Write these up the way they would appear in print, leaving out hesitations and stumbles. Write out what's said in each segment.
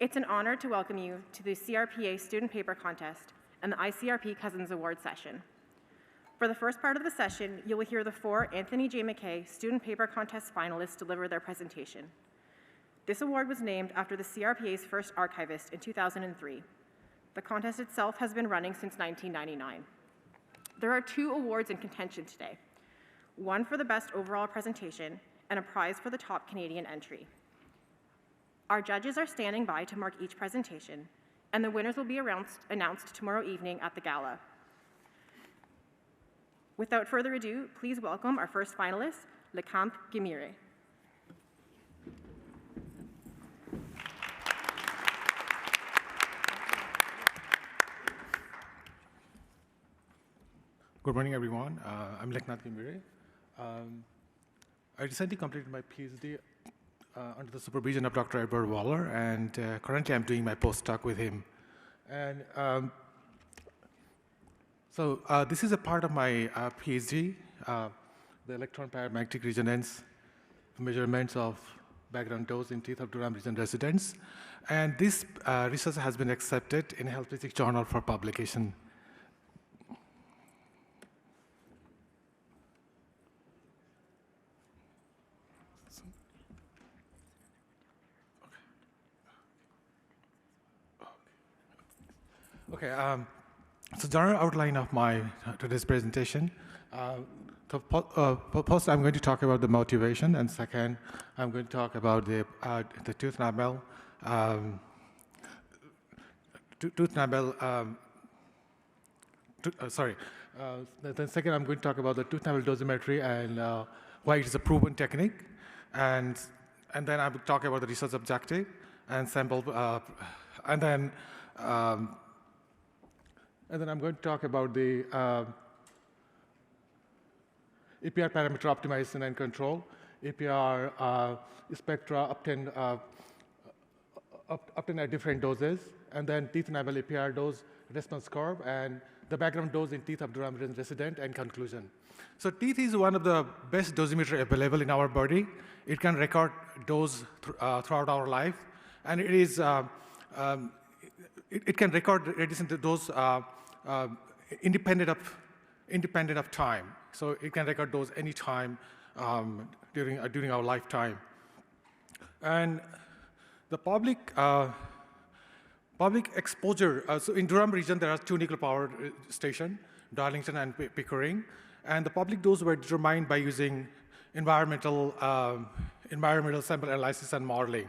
It's an honor to welcome you to the CRPA Student Paper Contest and the ICRP Cousins Award session. For the first part of the session, you will hear the 4 Anthony J. McKay Student Paper Contest finalists deliver their presentation. This award was named after the CRPA's first archivist in 2003. The contest itself has been running since 1999. There are 2 awards in contention today, one for the best overall presentation and a prize for the top Canadian entry. Our judges are standing by to mark each presentation, and the winners will be announced tomorrow evening at the gala. Without further ado, please welcome our first finalist, Le Camp Guimire. Good morning, everyone. I'm Leknath Guimire. I recently completed my PhD under the supervision of Dr. Edward Waller, and currently I'm doing my postdoc with him. And so this is a part of my PhD, the electron paramagnetic resonance measurements of background dose in teeth of Durham region residents. And this research has been accepted in a Health Physics journal for publication. Okay, so general outline of my today's presentation. First, I'm going to talk about the motivation, and second, I'm going to talk about the tooth enamel. Then second, I'm going to talk about the tooth enamel dosimetry and why it is a proven technique, and then I will talk about the research objective and sample, and then I'm going to talk about the APR parameter optimization and control, APR spectra obtained at different doses, and then teeth enamel APR dose response curve, and the background dose in teeth of Durham region resident, and conclusion. So teeth is one of the best dosimeter available in our body. It can record dose throughout our life, and it is it can record radiation dose independent of time. So it can record those any time during our lifetime. And the public exposure. So in Durham region, there are 2 nuclear power stations, Darlington and Pickering, and the public dose were determined by using environmental sample analysis and modeling.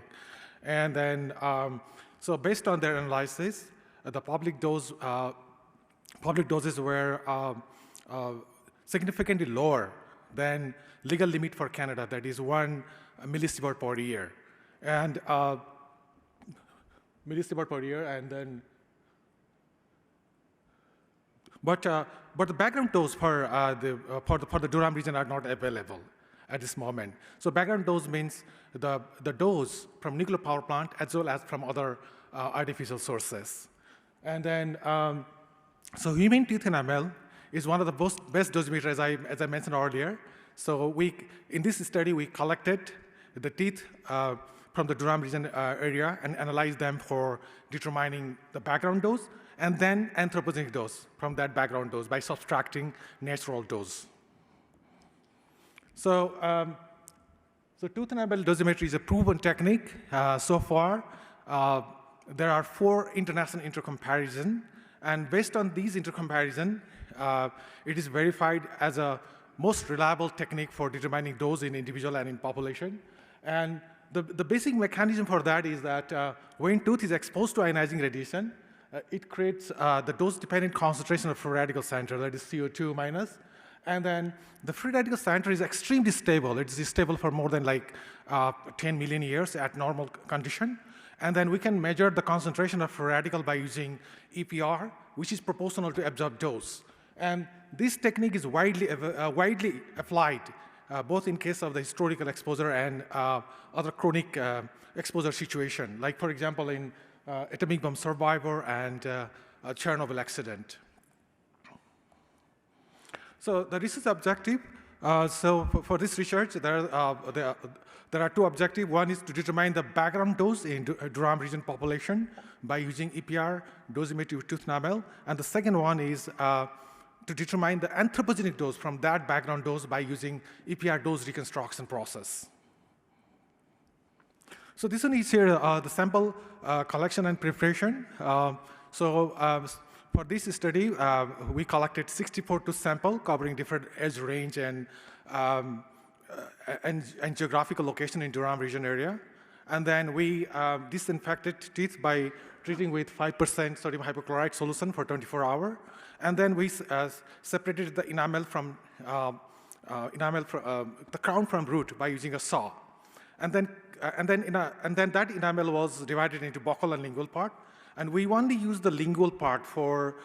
And then, so based on their analysis, the public doses were significantly lower than legal limit for Canada, that is 1 millisievert per year. And but the background dose for the Durham region are not available at this moment. So background dose means the dose from nuclear power plant as well as from other artificial sources. And then, so human tooth enamel is one of the best dosimeters, as I mentioned earlier. So in this study, we collected the teeth from the Durham region area and analyzed them for determining the background dose, and then anthropogenic dose from that background dose by subtracting natural dose. So, tooth enamel dosimetry is a proven technique. So far, there are 4 international intercomparison, and based on these intercomparison, it is verified as a most reliable technique for determining dose in individual and in population. And the basic mechanism for that is that when tooth is exposed to ionizing radiation, it creates the dose-dependent concentration of free radical center, that is CO2 minus. And then the free radical center is extremely stable. It's stable for more than 10 million years at normal condition. And then we can measure the concentration of free radical by using EPR, which is proportional to absorbed dose. And this technique is widely applied, both in case of the historical exposure and other chronic exposure situation, like, for example, in atomic bomb survivor and Chernobyl accident. So the research objective, For this research, there are two objectives. One is to determine the background dose in Durham region population by using EPR dosimetry with tooth enamel. And the second one is to determine the anthropogenic dose from that background dose by using EPR dose reconstruction process. So this one is here, the sample collection and preparation. For this study, we collected 64 tooth sample covering different age range and geographical location in Durham region area. And then we disinfected teeth by treating with 5% sodium hypochlorite solution for 24 hours. And then we separated the enamel from the crown from root by using a saw. And then that enamel was divided into buccal and lingual part. And we only use the lingual part for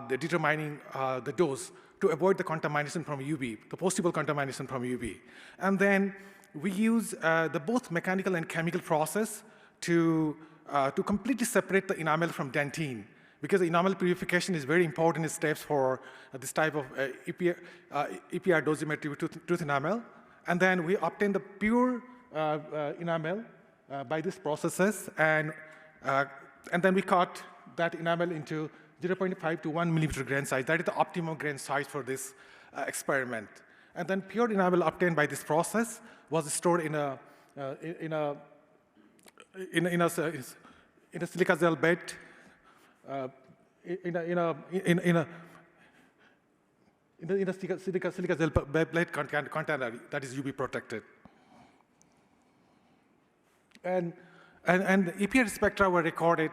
determining the dose to avoid the contamination from UV, the possible contamination from UV. And then we use the both mechanical and chemical process to completely separate the enamel from dentine, because enamel purification is very important steps for this type of EPR dosimetry with tooth enamel. And then we obtain the pure enamel by these processes, and then we cut that enamel into 0.5 to 1 millimeter grain size. That is the optimum grain size for this experiment. And then pure enamel obtained by this process was stored in a silica gel bed, in a silica gel bed container that is UV protected. And EPR spectra were recorded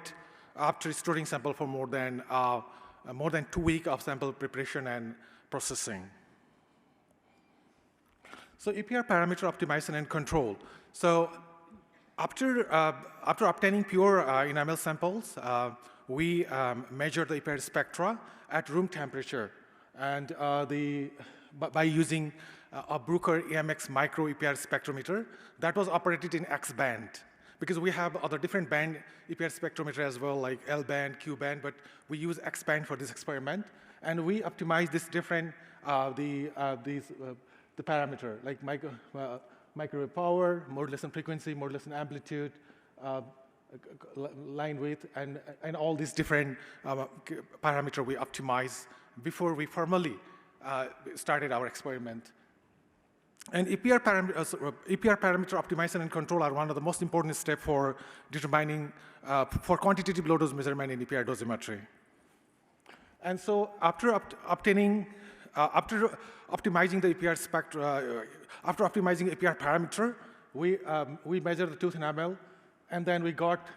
after storing sample for more than 2 weeks of sample preparation and processing. So EPR parameter optimization and control. So after obtaining pure enamel samples, we measure the EPR spectra at room temperature, and by using a Bruker EMX micro EPR spectrometer that was operated in X band, because we have other different band EPR spectrometer as well, like L band, Q band, but we use X band for this experiment, and we optimize this different the parameter, like microwave power, modulation frequency, modulation amplitude, line width, and all these different parameter we optimize before we formally started our experiment. And EPR parameter optimization and control are one of the most important steps for determining for quantitative low dose measurement in EPR dosimetry. And so after optimizing the EPR spectra, after optimizing EPR parameter, we measure the tooth enamel, and then we got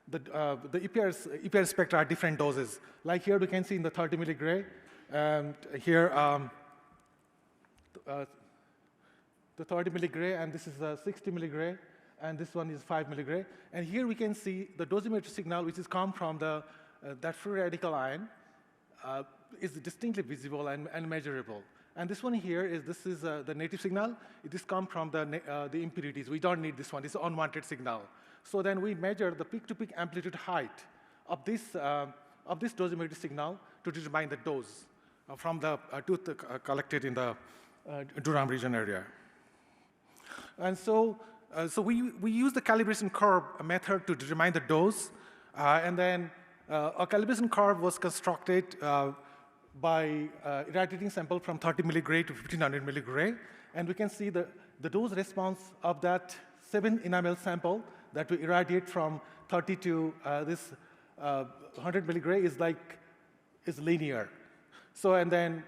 the EPR spectra at different doses. Like here we can see in the 30 milligray, and here the 30 milligray, and this is 60 milligray, and this one is 5 milligray. And here we can see the dosimetry signal, which is come from that free radical ion, is distinctly visible and measurable. And this one here this is the native signal. It is come from the impurities. We don't need this one. It's an unwanted signal. So then we measure the peak-to-peak amplitude height of this dosimetry signal to determine the dose from the tooth collected in the Durham region area. And so we use the calibration curve method to determine the dose, and then a calibration curve was constructed by irradiating sample from 30 milligray to 1500 milligray, and we can see the dose response of that 7 enamel sample that we irradiate from 30 to this 100 milligray is linear. So, and then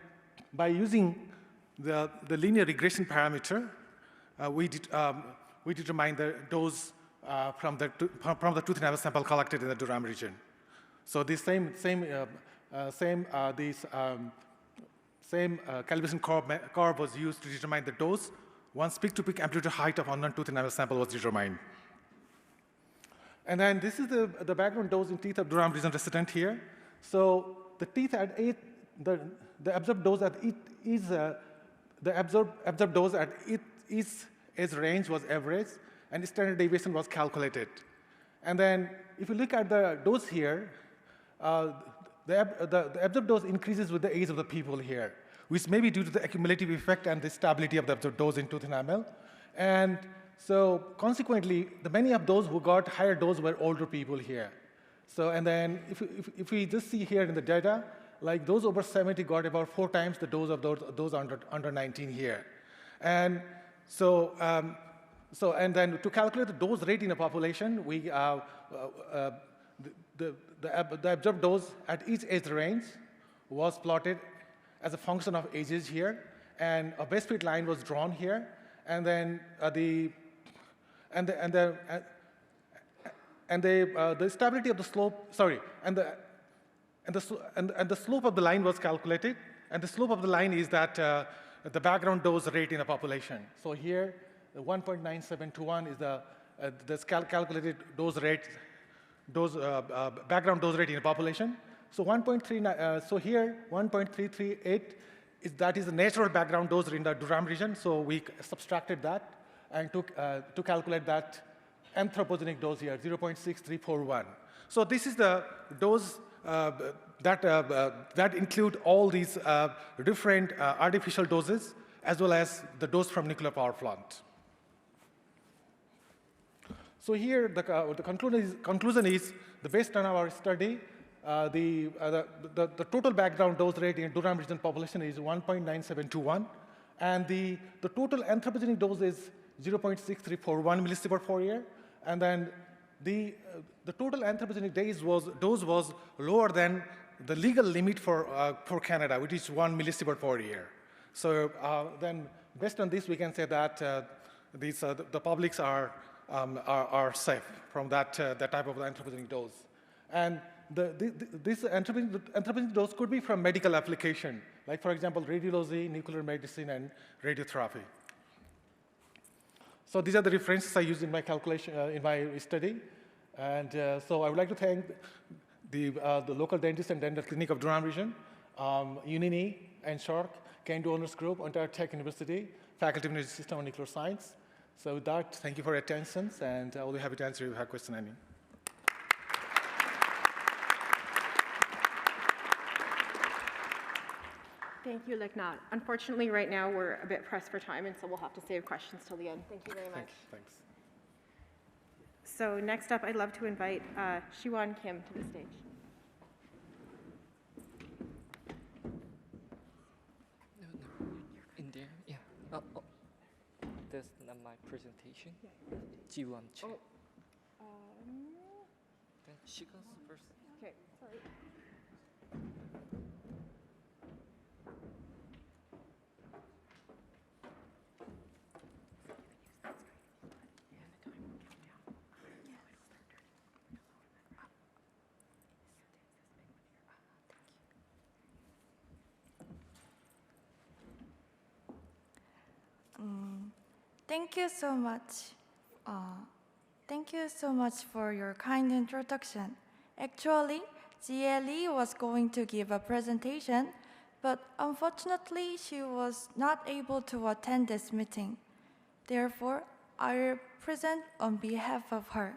by using the linear regression parameter, we determine the dose from the tooth enamel sample collected in the Durham region. So this same calibration curve was used to determine the dose once peak-to-peak amplitude height of unknown tooth enamel sample was determined. And then this is the background dose in teeth of Durham region resident here. So the teeth at the absorbed dose at absorbed dose at its range was average, and standard deviation was calculated. And then if you look at the dose here, the absorbed dose increases with the age of the people here. which may be due to the accumulative effect and the stability of the observed dose in tooth enamel. And so consequently, many of those who got higher dose were older people here. So, and then if we just see here in the data, like those over 70 got about 4 times the dose of those under 19 here. And so, and then to calculate the dose rate in a population, we, the observed dose at each age range was plotted as a function of ages here, and a best fit line was drawn here, and then the stability of the slope, sorry, and the slope of the line was calculated, and the slope of the line is that the background dose rate in a population. So here, the 1.9721 is the calculated dose rate, background dose rate in a population. So 1.39, so here 1.338 that is the natural background dose in the Durham region. So we subtracted that and took to calculate that anthropogenic dose here, 0.6341. So this is the dose that include all these different artificial doses as well as the dose from nuclear power plant. So here the conclusion is that based on our study, the total background dose rate in Durham region population is 1.9721, and the total anthropogenic dose is 0.6341 millisievert per year, and then the total anthropogenic dose was lower than the legal limit for Canada, which is 1 millisievert per year. So then, based on this, we can say that the publics are safe from that type of anthropogenic dose. And this anthropogenic dose could be from medical application, like for example, radiology, nuclear medicine, and radiotherapy. So these are the references I used in my calculation, in my study. And so I would like to thank the local dentist and dental clinic of Durham region, UNINI, NSHARC, Kendo Owners Group, Ontario Tech University, Faculty of Energy System and Nuclear Science. So with that, thank you for your attention, and I will be happy to answer your question any. Thank you, Leknath. Unfortunately, right now, we're a bit pressed for time, and so we'll have to save questions till the end. Thank you very much. Thanks. So next up, I'd love to invite Shiwan Kim to the stage. No, in there, yeah. Oh. That's not my presentation. Jiwon Chen. Then she goes first. Okay, sorry. Thank you so much. Thank you so much for your kind introduction. Actually, GLE was going to give a presentation, but unfortunately, she was not able to attend this meeting. Therefore, I will present on behalf of her.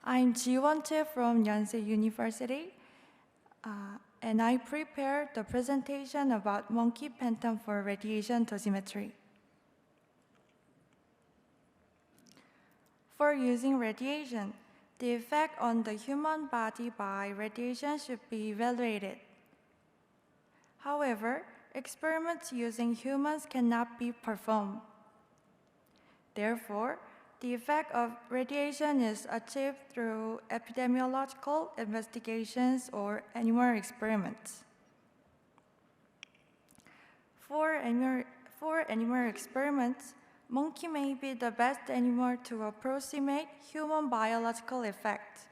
I'm Jiwon Che from Yonsei University, and I prepared the presentation about monkey phantom for radiation dosimetry. For using radiation, the effect on the human body by radiation should be evaluated. However, experiments using humans cannot be performed. Therefore, the effect of radiation is achieved through epidemiological investigations or animal experiments. For animal experiments, monkey may be the best animal to approximate human biological effects.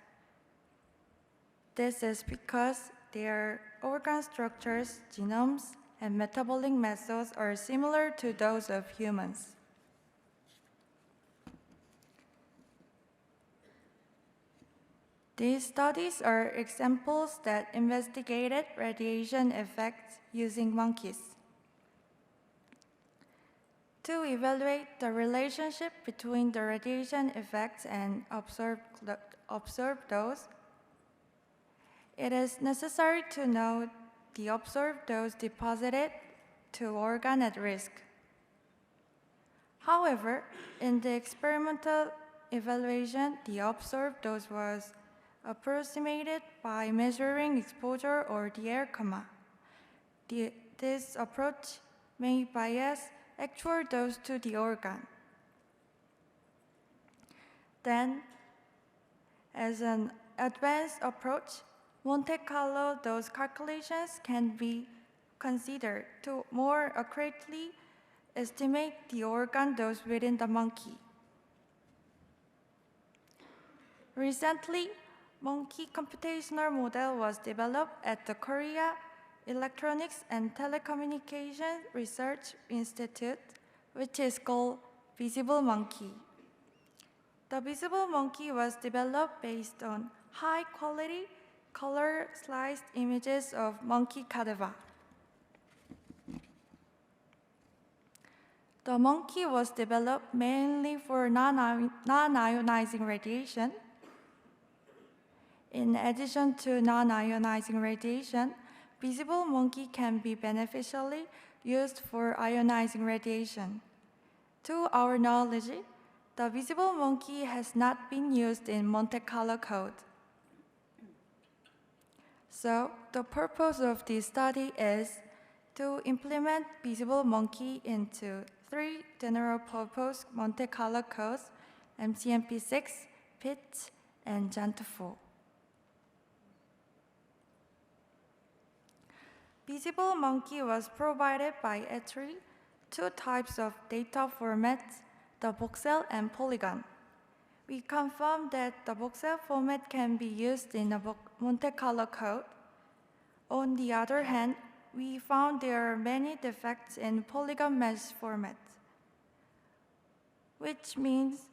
This is because their organ structures, genomes, and metabolic methods are similar to those of humans. These studies are examples that investigated radiation effects using monkeys. To evaluate the relationship between the radiation effects and observed dose, it is necessary to know the observed dose deposited to organ at risk. However, in the experimental evaluation, the observed dose was approximated by measuring exposure or the air coma. This approach may bias actual dose to the organ. Then, as an advanced approach, Monte Carlo dose calculations can be considered to more accurately estimate the organ dose within the monkey. Recently, monkey computational model was developed at the Korea Electronics and Telecommunication Research Institute, which is called Visible Monkey. The Visible Monkey was developed based on high-quality, color-sliced images of monkey cadaver. The monkey was developed mainly for non-ionizing radiation. In addition to non-ionizing radiation, Visible Monkey can be beneficially used for ionizing radiation. To our knowledge, the Visible Monkey has not been used in Monte Carlo code. So, the purpose of this study is to implement Visible Monkey into 3 general-purpose Monte Carlo codes, MCMP6, PIT, and JANT4. Visible Monkey was provided by E3, 2 types of data formats, the voxel and polygon. We confirmed that the voxel format can be used in the Monte Carlo code. On the other hand, we found there are many defects in polygon mesh format, which means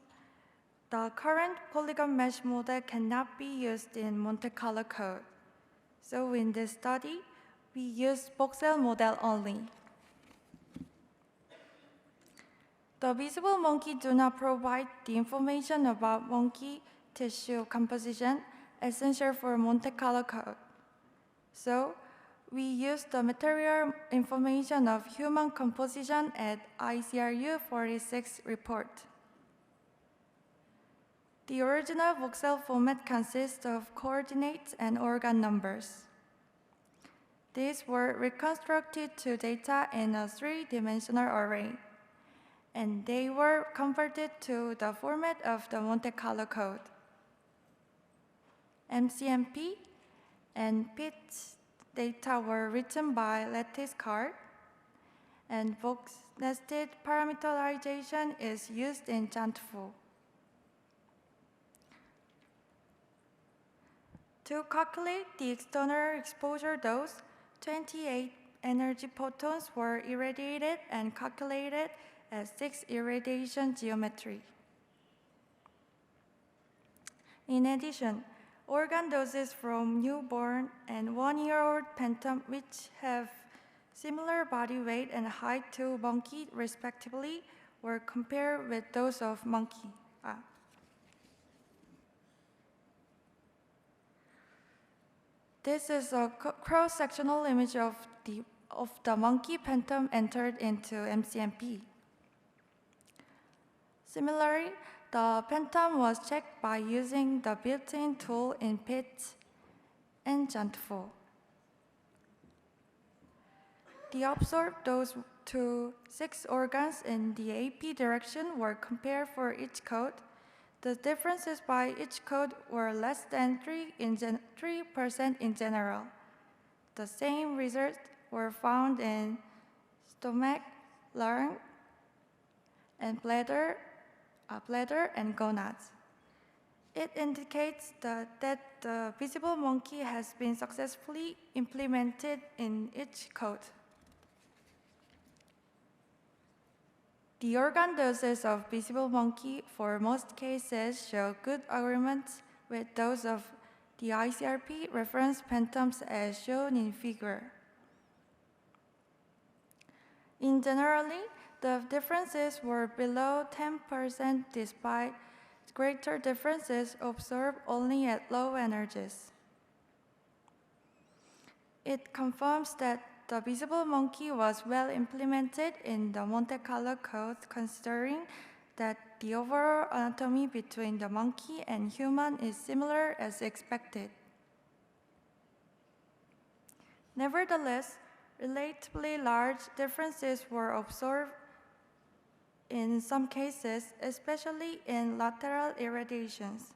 the current polygon mesh model cannot be used in Monte Carlo code. So in this study, we used voxel model only. The Visible Monkey do not provide the information about monkey tissue composition essential for Monte Carlo code. So, we used the material information of human composition at ICRU 46 report. The original voxel format consists of coordinates and organ numbers. These were reconstructed to data in a 3-dimensional array, and they were converted to the format of the Monte Carlo code. MCMP and PIT data were written by lattice card, and box-nested parameterization is used in JANT4. To calculate the external exposure dose, 28 energy photons were irradiated and calculated at 6 irradiation geometry. In addition, organ doses from newborn and 1-year-old phantom, which have similar body weight and height to monkey respectively, were compared with those of monkey. This is a cross-sectional image of the monkey phantom entered into MCMP. Similarly, the phantom was checked by using the built-in tool in PIT and JANT4. The observed dose to 6 organs in the AP direction were compared for each code. The differences by each code were less than 3% in general. The same results were found in stomach, lung, and bladder and gonads. It indicates that the Visible Monkey has been successfully implemented in each code. The organ doses of Visible Monkey for most cases show good agreements with those of the ICRP reference phantoms as shown in figure. In generally, the differences were below 10% despite greater differences observed only at low energies. It confirms that the visible monkey was well implemented in the Monte Carlo code, considering that the overall anatomy between the monkey and human is similar as expected. Nevertheless, relatively large differences were observed in some cases, especially in lateral irradiations.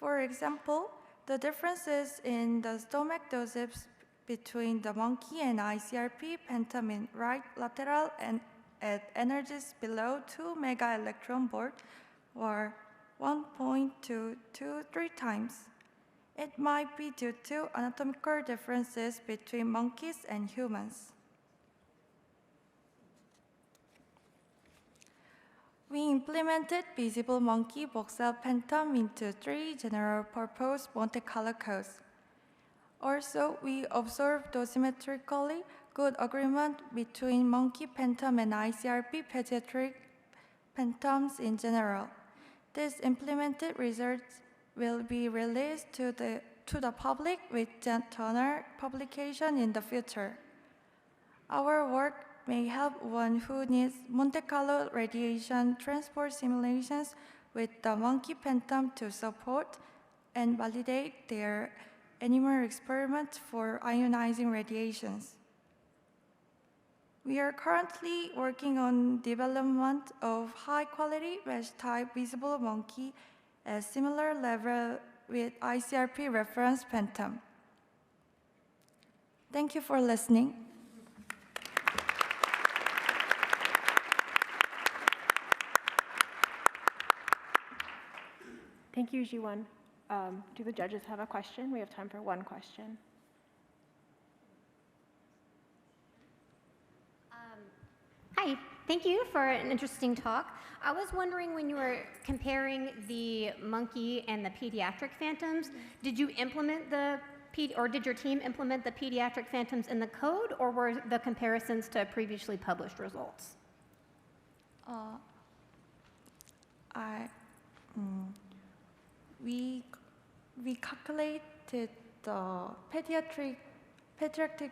For example, the differences in the stomach doses between the monkey and ICRP pentam right lateral and at energies below 2 mega-electron volt were 1.2 to 3 times. It might be due to anatomical differences between monkeys and humans. We implemented visible monkey voxel pentam into 3 general-purpose Monte Carlo codes. Also, we observed dosimetrically good agreement between monkey pentam and ICRP pediatric pentams in general. These implemented results will be released to the public with journal publication in the future. Our work may help one who needs Monte Carlo radiation transport simulations with the monkey pentam to support and validate their animal experiments for ionizing radiations. We are currently working on development of high-quality mesh-type visible monkey at similar level with ICRP reference pentam. Thank you for listening. Thank you, Jiwon. Do the judges have a question? We have time for one question. Hi, thank you for an interesting talk. I was wondering, when you were comparing the monkey and the pediatric phantoms, did you implement did your team implement the pediatric phantoms in the code, or were the comparisons to previously published results? We calculated the pediatric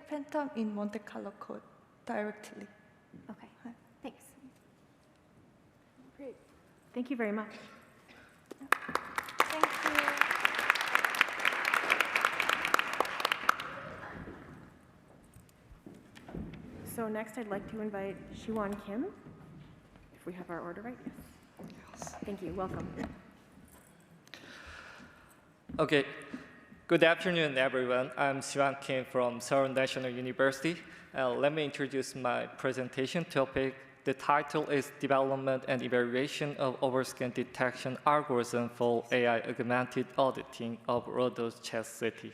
phantom in Monte Carlo code directly. Okay, thanks. Great. Thank you very much. Thank you. So next, I'd like to invite Shiwon Kim, if we have our order right. Yes. Thank you. Welcome. Okay, good afternoon, everyone. I'm Siwan Kim from Seoul National University. Let me introduce my presentation topic. The title is Development and Evaluation of Overscan Detection Algorithm for AI Augmented Auditing of Rhodos Chest City.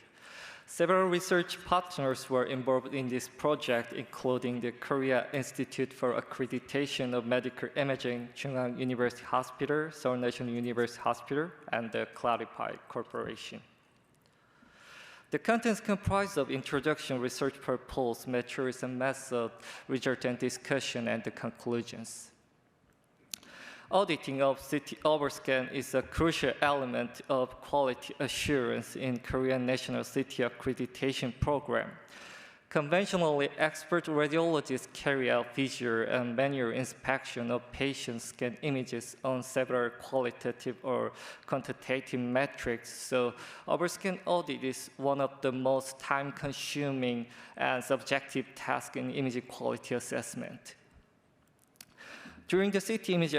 Several research partners were involved in this project, including the Korea Institute for Accreditation of Medical Imaging, Chungang University Hospital, Seoul National University Hospital, and the CRPA Corporation. The contents comprise of introduction, research purpose, materials and method, resultant discussion, and the conclusions. Auditing of city overscan is a crucial element of quality assurance in Korean National City Accreditation Program. Conventionally, expert radiologists carry out visual and manual inspection of patient scan images on several qualitative or quantitative metrics, so overscan audit is one of the most time-consuming and subjective tasks in image quality assessment. During the CT image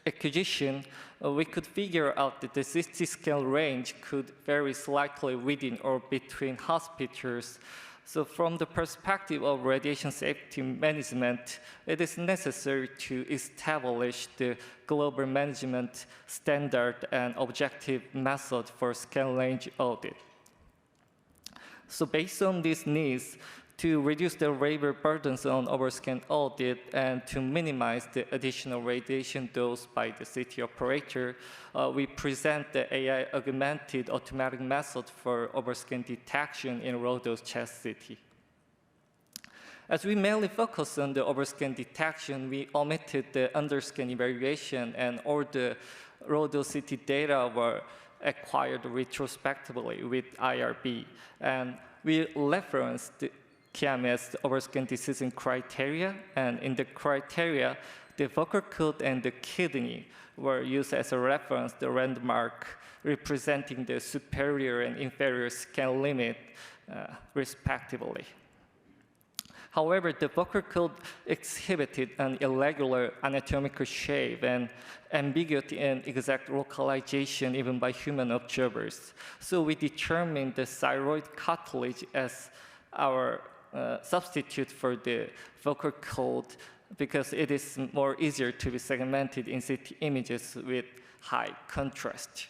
acquisition, we could figure out that the CT scan range could vary slightly within or between hospitals. So from the perspective of radiation safety management, it is necessary to establish the global management standard and objective method for scan range audit. So based on these needs, to reduce the labor burdens on overscan audit and to minimize the additional radiation dose by the city operator, we present the AI-augmented automatic method for overscan detection in Rhodos Chest City. As we mainly focus on the overscan detection, we omitted the underscan evaluation, and all the Rhodos City data were acquired retrospectively with IRB. And we referenced KMS overscan decision criteria, and in the criteria, the vocal code and the kidney were used as a reference, the landmark representing the superior and inferior scan limit, respectively. However, the vocal code exhibited an irregular anatomical shape and ambiguity in exact localization even by human observers. So we determined the thyroid cartilage as our substitute for the vocal code because it is more easier to be segmented in CT images with high contrast.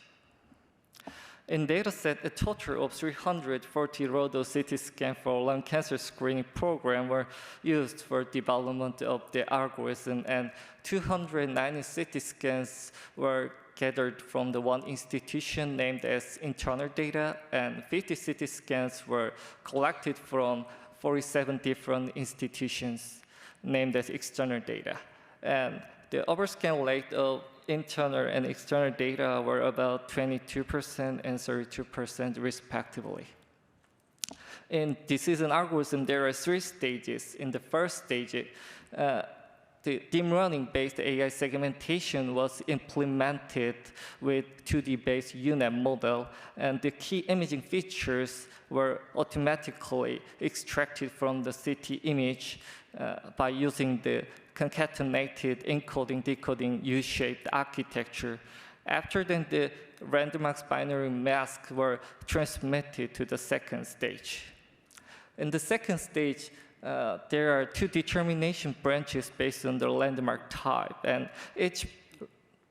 In dataset, a total of 340 low-dose CT scans for lung cancer screening program were used for development of the algorithm, and 290 CT scans were gathered from the one institution named as internal data, and 50 CT scans were collected from 47 different institutions named as external data. And the overscan rate of internal and external data were about 22% and 32% respectively. In decision algorithm, there are 3 stages. In the first stage, the deep learning-based AI segmentation was implemented with 2D-based UNet model, and the key imaging features were automatically extracted from the CT image by using the concatenated encoding-decoding U-shaped architecture. After that, the randomized binary masks were transmitted to the second stage. In the second stage, there are 2 determination branches based on the landmark type, and each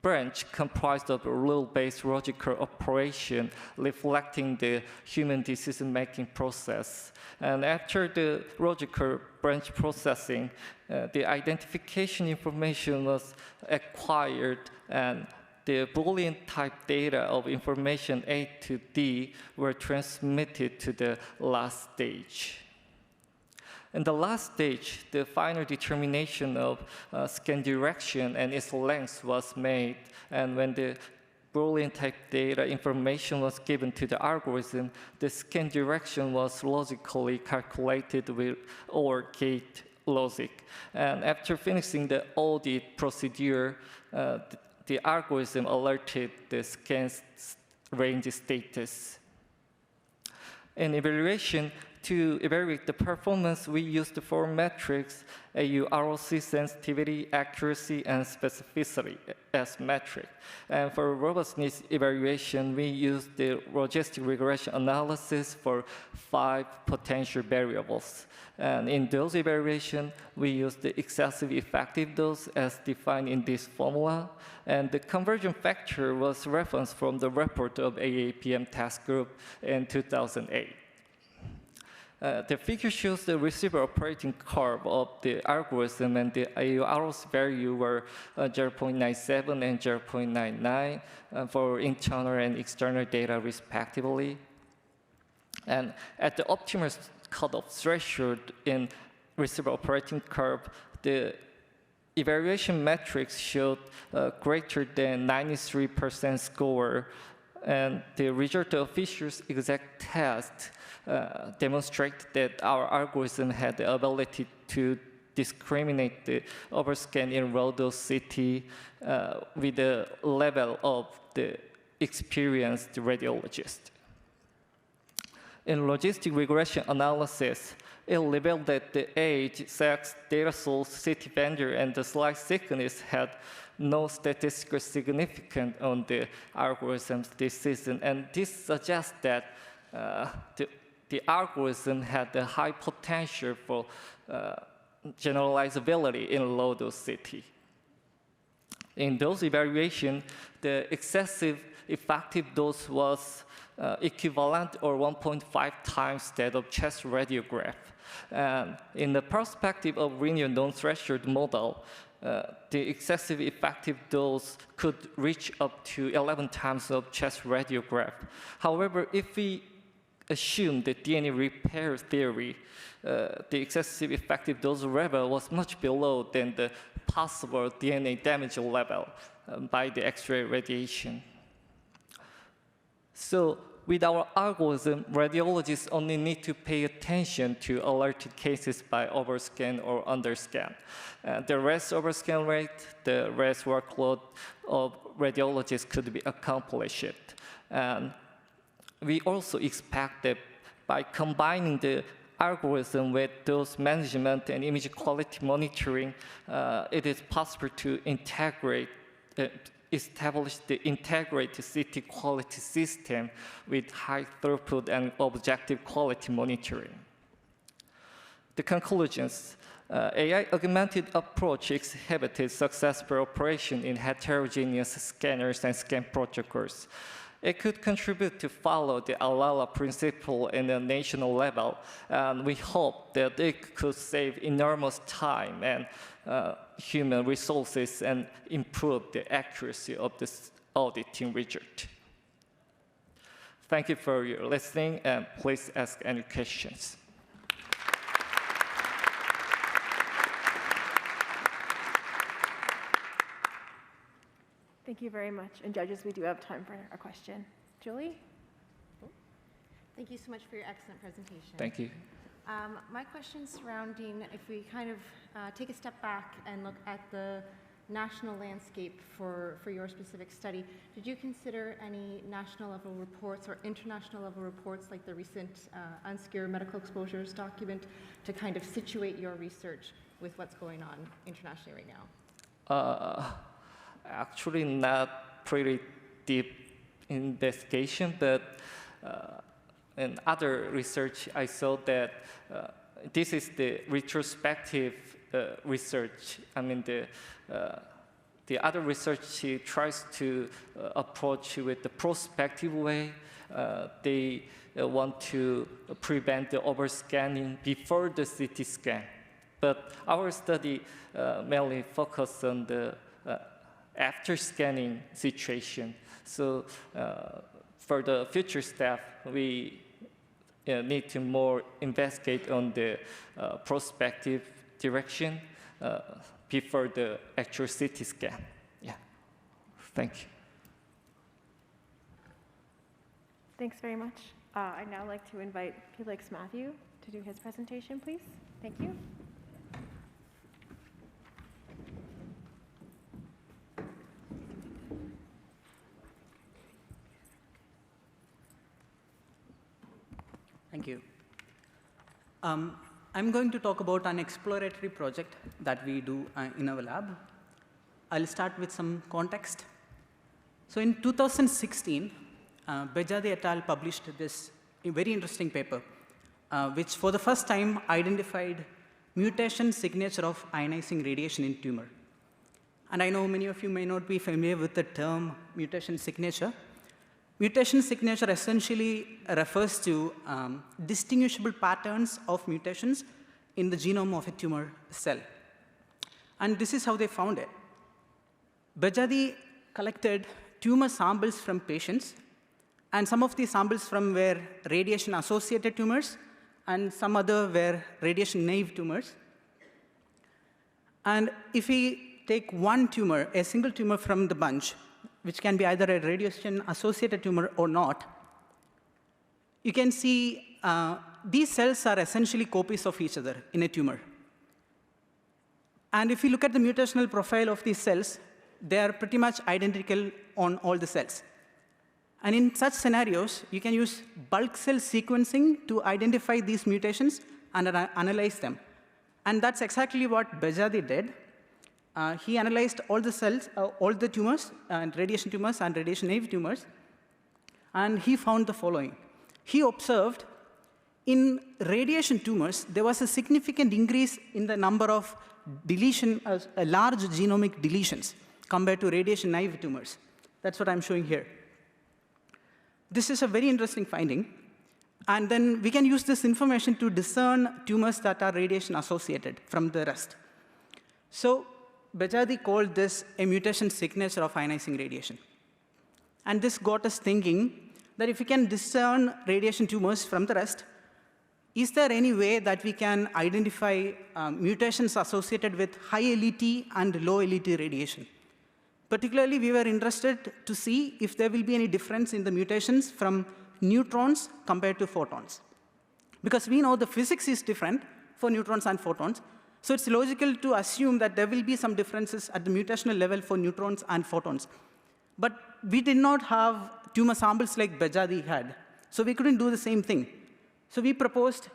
branch comprised of a rule-based logical operation reflecting the human decision-making process. And after the logical branch processing, the identification information was acquired, and the Boolean type data of information A to D were transmitted to the last stage. In the last stage, the final determination of scan direction and its length was made, and when the Boolean type data information was given to the algorithm, the scan direction was logically calculated with OR gate logic. And after finishing the audit procedure, the algorithm alerted the scan range status. In evaluation, to evaluate the performance, we used the 4 metrics: AU-ROC, sensitivity, accuracy, and specificity as metric. And for robustness evaluation, we used the logistic regression analysis for 5 potential variables. And in dose evaluation, we used the excessive effective dose as defined in this formula. And the conversion factor was referenced from the report of AAPM task group in 2008. The figure shows the receiver operating curve of the algorithm, and the AU-ROC value were 0.97 and 0.99 for internal and external data respectively. And at the optimal cutoff threshold in receiver operating curve, the evaluation metrics showed greater than 93% score, and the result of Fisher's exact test demonstrate that our algorithm had the ability to discriminate the overscan in low-dose CT with the level of the experienced radiologist. In logistic regression analysis, it revealed that the age, sex, data source, CT vendor, and the slice thickness had no statistical significance on the algorithm's decision, and this suggests that the algorithm had a high potential for generalizability in low-dose CT. In dose evaluation, the excessive effective dose was equivalent or 1.5 times that of chest radiograph. And in the perspective of linear non-threshold model, the excessive effective dose could reach up to 11 times of chest radiograph. However, if we assume the DNA repair theory, the excessive effective dose level was much below than the possible DNA damage level by the X-ray radiation. So with our algorithm, radiologists only need to pay attention to alerted cases by overscan or underscan. The rest overscan rate, the rest workload of radiologists could be accomplished. And we also expect that by combining the algorithm with dose management and image quality monitoring, it is possible to establish the integrated CT quality system with high throughput and objective quality monitoring. The conclusions. AI augmented approach exhibited successful operation in heterogeneous scanners and scan protocols. It could contribute to follow the ALALA principle in a national level, and we hope that it could save enormous time and human resources and improve the accuracy of this auditing result. Thank you for your listening, and please ask any questions. Thank you very much. And judges, we do have time for a question. Julie? Thank you so much for your excellent presentation. Thank you. My question is surrounding, if we kind of take a step back and look at the national landscape for your specific study, did you consider any national level reports or international level reports like the recent UNSCR medical exposures document to kind of situate your research with what's going on internationally right now? Actually, not pretty deep investigation, but in other research, I saw that this is the retrospective research. I mean, the other research tries to approach with the prospective way. They want to prevent the overscanning before the CT scan. But our study mainly focused on the after scanning situation. So for the future step, we need to more investigate on the prospective direction before the actual CT scan. Yeah, thank you. Thanks very much. I'd now like to invite Felix Matthew to do his presentation, please. Thank you. Thank you. I'm going to talk about an exploratory project that we do in our lab. I'll start with some context. So in 2016, Bejadi et al. Published this very interesting paper, which for the first time identified mutation signature of ionizing radiation in tumor. And I know many of you may not be familiar with the term mutation signature. Mutation signature essentially refers to distinguishable patterns of mutations in the genome of a tumor cell. And this is how they found it. Bejadi collected tumor samples from patients, and some of these samples were radiation-associated tumors, and some other were radiation-naive tumors. And if we take one tumor, a single tumor from the bunch, which can be either a radiation-associated tumor or not, you can see these cells are essentially copies of each other in a tumor. And if you look at the mutational profile of these cells, they are pretty much identical on all the cells. And in such scenarios, you can use bulk cell sequencing to identify these mutations and analyze them. And that's exactly what Bejadi did. He analyzed all the cells, all the tumors, and radiation-naive tumors, and he found the following. He observed in radiation tumors, there was a significant increase in the number of large genomic deletions compared to radiation-naive tumors. That's what I'm showing here. This is a very interesting finding. And then we can use this information to discern tumors that are radiation-associated from the rest. So Bejadi called this a mutation signature of ionizing radiation. And this got us thinking that if we can discern radiation tumors from the rest, is there any way that we can identify mutations associated with high LET and low LET radiation? Particularly, we were interested to see if there will be any difference in the mutations from neutrons compared to photons. Because we know the physics is different for neutrons and photons, so it's logical to assume that there will be some differences at the mutational level for neutrons and photons. But we did not have tumor samples like Bejadi had, so we couldn't do the same thing. So we proposed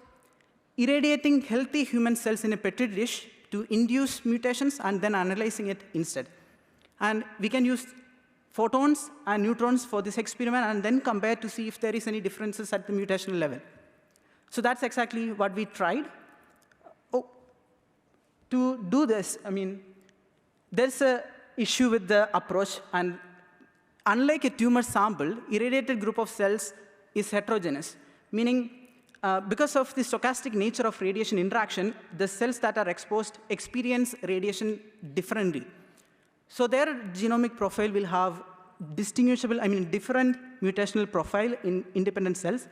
irradiating healthy human cells in a Petri dish to induce mutations and then analyzing it instead. And we can use photons and neutrons for this experiment and then compare to see if there is any differences at the mutational level. So that's exactly what we tried. To do this, I mean, there's an issue with the approach. And unlike a tumor sample, irradiated group of cells is heterogeneous, meaning because of the stochastic nature of radiation interaction, the cells that are exposed experience radiation differently. So their genomic profile will have different mutational profile in independent cells.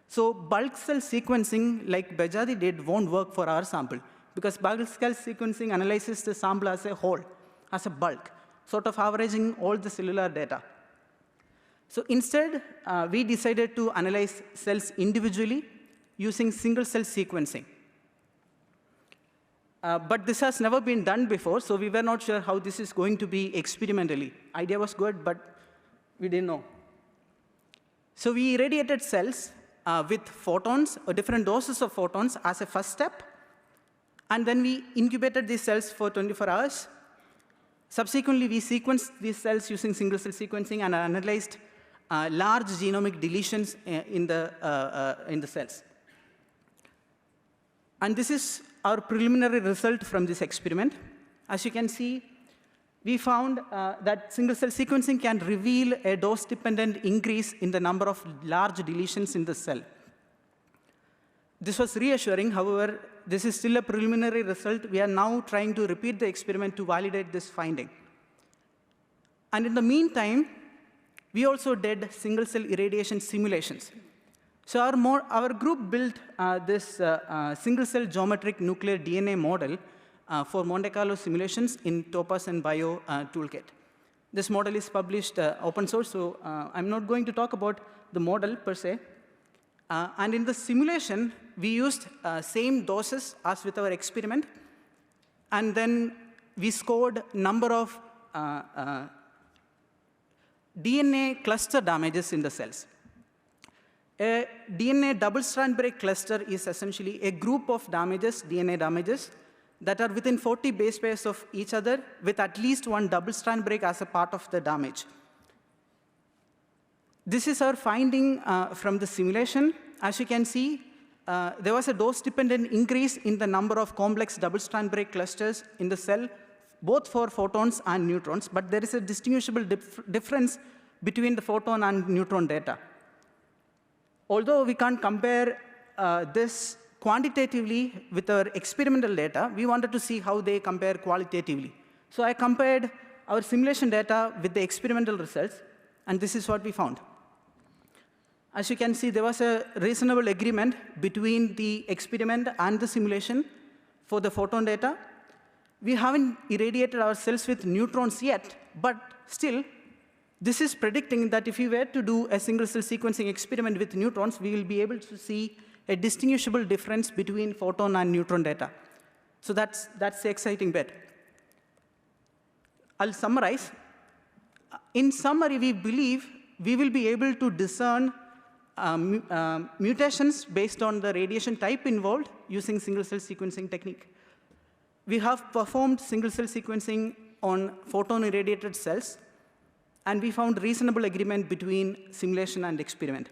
So bulk cell sequencing, like Bejadi did, won't work for our sample, because bulk cell sequencing analyzes the sample as a whole, as a bulk, sort of averaging all the cellular data. So instead, we decided to analyze cells individually using single-cell sequencing. But this has never been done before, so we were not sure how this is going to be experimentally. Idea was good, but we didn't know. So we irradiated cells with photons, or different doses of photons, as a first step. And then we incubated these cells for 24 hours. Subsequently, we sequenced these cells using single-cell sequencing and analyzed large genomic deletions in the cells. And this is our preliminary result from this experiment. As you can see, we found that single-cell sequencing can reveal a dose-dependent increase in the number of large deletions in the cell. This was reassuring. However, this is still a preliminary result. We are now trying to repeat the experiment to validate this finding. And in the meantime, we also did single-cell irradiation simulations. So our group built this single-cell geometric nuclear DNA model for Monte Carlo simulations in Topaz and Bio toolkit. This model is published open source, so I'm not going to talk about the model per se. And in the simulation, we used same doses as with our experiment. And then we scored number of DNA cluster damages in the cells. A DNA double-strand break cluster is essentially a group of damages, DNA damages, that are within 40 base pairs of each other with at least one double-strand break as a part of the damage. This is our finding from the simulation. As you can see, there was a dose-dependent increase in the number of complex double-strand break clusters in the cell, both for photons and neutrons, but there is a distinguishable difference between the photon and neutron data. Although we can't compare this quantitatively with our experimental data, we wanted to see how they compare qualitatively. So I compared our simulation data with the experimental results, and this is what we found. As you can see, there was a reasonable agreement between the experiment and the simulation for the photon data. We haven't irradiated our cells with neutrons yet, but still, this is predicting that if we were to do a single-cell sequencing experiment with neutrons, we will be able to see a distinguishable difference between photon and neutron data. So that's the exciting bit. I'll summarize. In summary, we believe we will be able to discern mutations based on the radiation type involved using single-cell sequencing technique. We have performed single-cell sequencing on photon-irradiated cells, and we found reasonable agreement between simulation and experiment.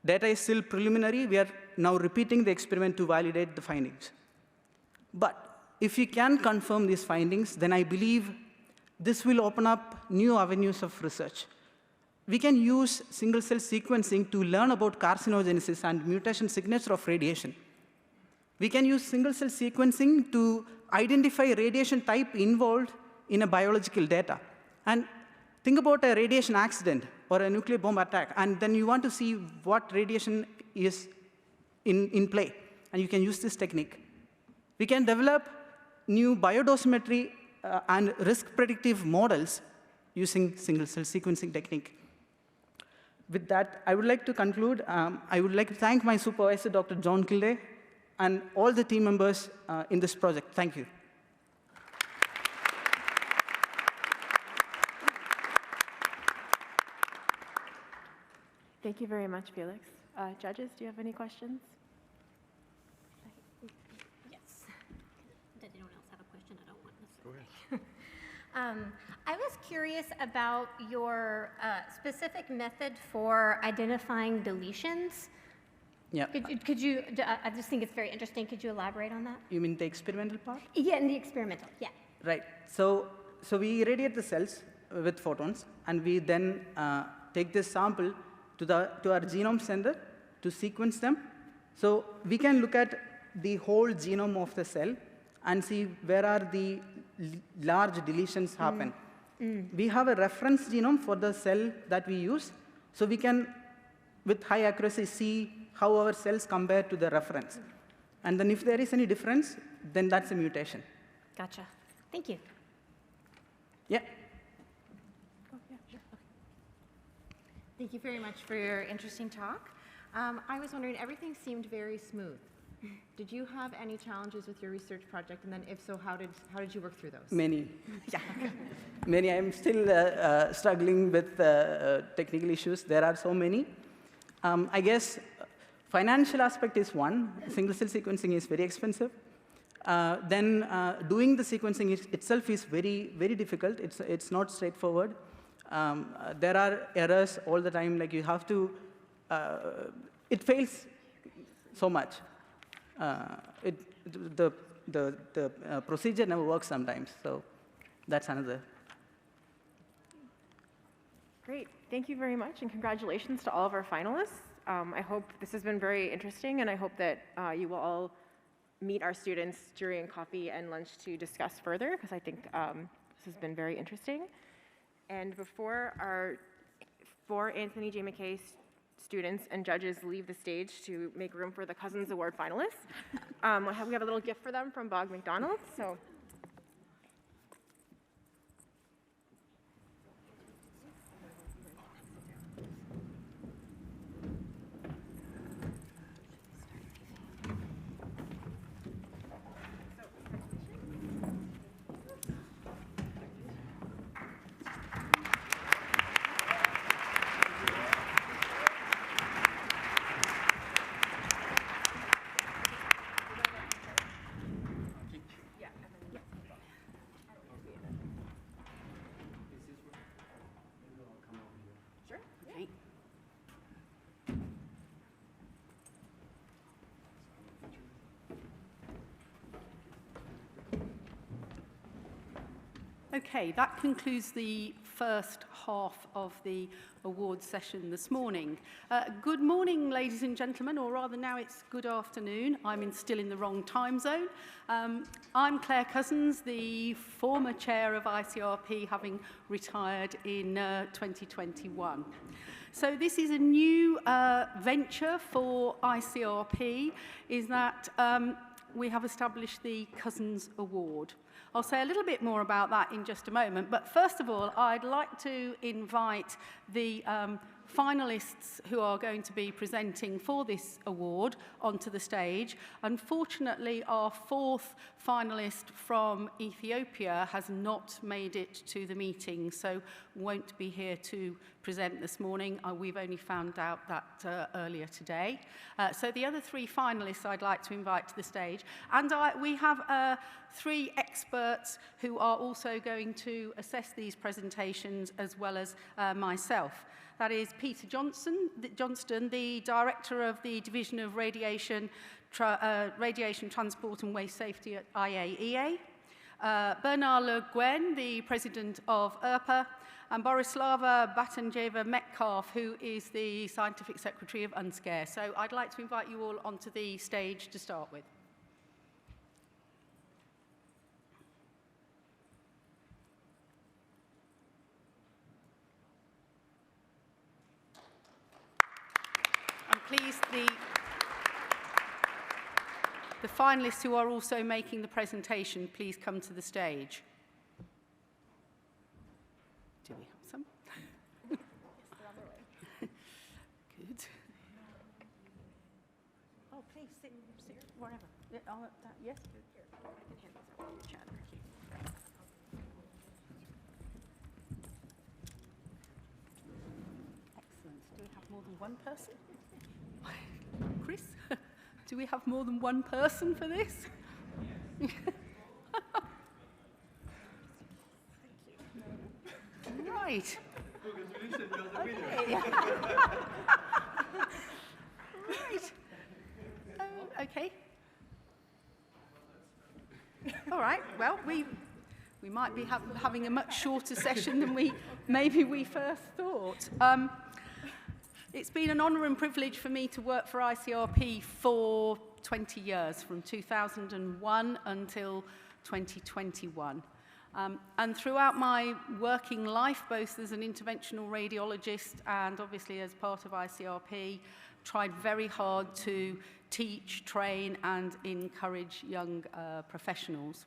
Data is still preliminary. We are now repeating the experiment to validate the findings. But if we can confirm these findings, then I believe this will open up new avenues of research. We can use single-cell sequencing to learn about carcinogenesis and mutation signature of radiation. We can use single-cell sequencing to identify radiation type involved in a biological data. And think about a radiation accident or a nuclear bomb attack, and then you want to see what radiation is in play, and you can use this technique. We can develop new biodosimetry and risk predictive models using single-cell sequencing technique. with that, I would like to conclude. I would like to thank my supervisor, Dr. John Kilday, and all the team members in this project. Thank you. Thank you very much, Felix. Judges, do you have any questions? Yes. Does anyone else have a question? I don't want this. Go ahead. I was curious about your specific method for identifying deletions. Yeah. Could you, I just think it's very interesting. Could you elaborate on that? You mean the experimental part? Yeah, in the experimental, yeah. Right. So we irradiate the cells with photons, and we then take this sample to our genome center to sequence them. So we can look at the whole genome of the cell and see where are the large deletions happen. We have a reference genome for the cell that we use, so we can, with high accuracy, see how our cells compare to the reference. And then if there is any difference, then that's a mutation. Gotcha. Thank you. Yeah. Thank you very much for your interesting talk. I was wondering, everything seemed very smooth. Did you have any challenges with your research project? And then if so, how did you work through those? Many. Yeah. Many. I'm still struggling with technical issues. There are so many. I guess financial aspect is one. Single-cell sequencing is very expensive. Then doing the sequencing itself is very, very difficult. It's not straightforward. There are errors all the time. Like you have to, it fails so much. The procedure never works sometimes. So that's another. Great. Thank you very much, and congratulations to all of our finalists. I hope this has been very interesting, and I hope that you will all meet our students during coffee and lunch to discuss further, because I think this has been very interesting. And before our 4 Anthony J. McKay students and judges leave the stage to make room for the Cousins Award finalists, we have a little gift for them from Bog McDonald. So. Okay, that concludes the first half of the awards session this morning. Good morning, ladies and gentlemen, or rather now it's good afternoon. I'm still in the wrong time zone. I'm Claire Cousins, the former chair of ICRP, having retired in 2021. So this is a new venture for ICRP, is that we have established the Cousins Award. I'll say a little bit more about that in just a moment, but first of all, I'd like to invite the finalists who are going to be presenting for this award onto the stage. Unfortunately, our 4th finalist from Ethiopia has not made it to the meeting, so won't be here to present this morning. We've only found out that earlier today. So the other 3 finalists I'd like to invite to the stage. And we have 3 experts who are also going to assess these presentations as well as myself. That is Peter Johnston, the Director of the Division of Radiation Transport and Waste Safety at IAEA, Bernard Le Guen, the President of IRPA, and Borislava Batanjeva-Metcalf, who is the Scientific Secretary of UNSCARE. So I'd like to invite you all onto the stage to start with. Please, the finalists who are also making the presentation, please come to the stage. Do we have some? Yes, they're on their way. please sit wherever. Yeah, yes? Here, I can hand this over to the chat. Thank you. Excellent. Do we have more than one person? Chris, do we have more than one person for this? Right. Okay. Right. Okay. All right. Well, we might be having a much shorter session than maybe we first thought. It's been an honour and privilege for me to work for ICRP for 20 years, from 2001 until 2021. And throughout my working life, both as an interventional radiologist and obviously as part of ICRP, tried very hard to teach, train, and encourage young professionals.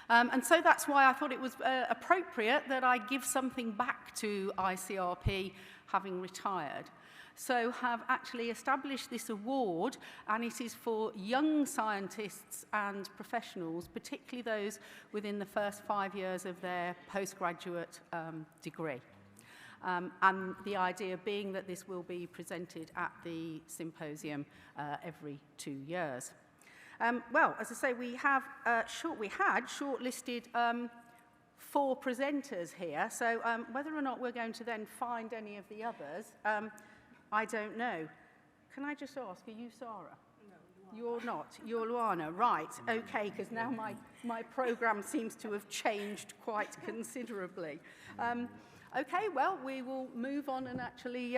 And so that's why I thought it was appropriate that I give something back to ICRP, having retired. So have actually established this award, and it is for young scientists and professionals, particularly those within the first 5 years of their postgraduate degree. And the idea being that this will be presented at the symposium every 2 years. Well, as I say, we had shortlisted 4 presenters here, so whether or not we're going to then find any of the others, I don't know. Can I just ask, are you Sarah? No, you're not. You're Luana, right? Okay, because now my program seems to have changed quite considerably. Okay, well, we will move on and actually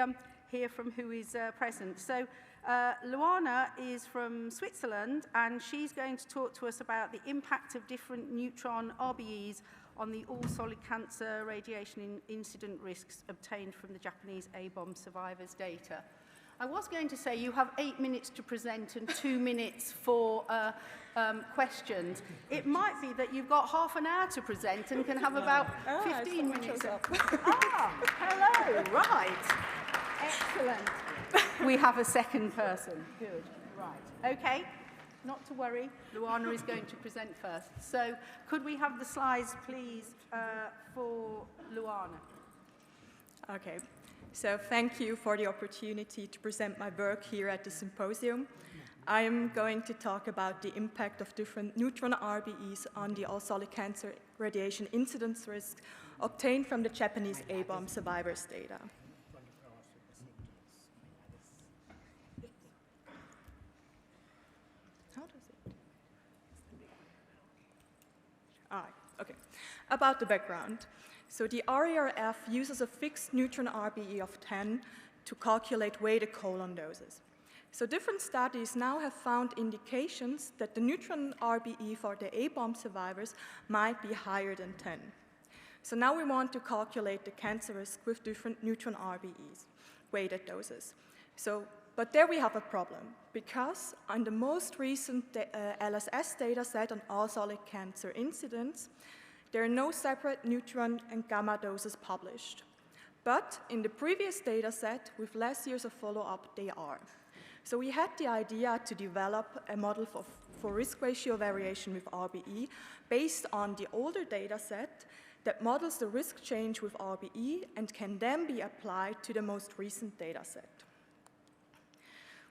hear from who is present. So, Luana is from Switzerland, and she's going to talk to us about the impact of different neutron RBEs on the all-solid cancer radiation incident risks obtained from the Japanese A-bomb survivors' data. I was going to say you have 8 minutes to present and 2 minutes for questions. It might be that you've got half an hour to present and can have about 15 minutes. Hello, right. Excellent. We have a second person. Good, right. Okay. Not to worry, Luana is going to present first. So could we have the slides, please, for Luana? Okay, so thank you for the opportunity to present my work here at the symposium. I am going to talk about the impact of different neutron RBEs on the all-solid cancer radiation incidence risk obtained from the Japanese A-bomb survivors' data. Okay. About the background. So the RERF uses a fixed neutron RBE of 10 to calculate weighted colon doses. So different studies now have found indications that the neutron RBE for the A-bomb survivors might be higher than 10. So now we want to calculate the cancer risk with different neutron RBEs, weighted doses. But there we have a problem, because on the most recent LSS data set on all solid cancer incidents, there are no separate neutron and gamma doses published. But in the previous data set, with less years of follow-up, they are. So we had the idea to develop a model for risk ratio variation with RBE based on the older data set that models the risk change with RBE and can then be applied to the most recent data set.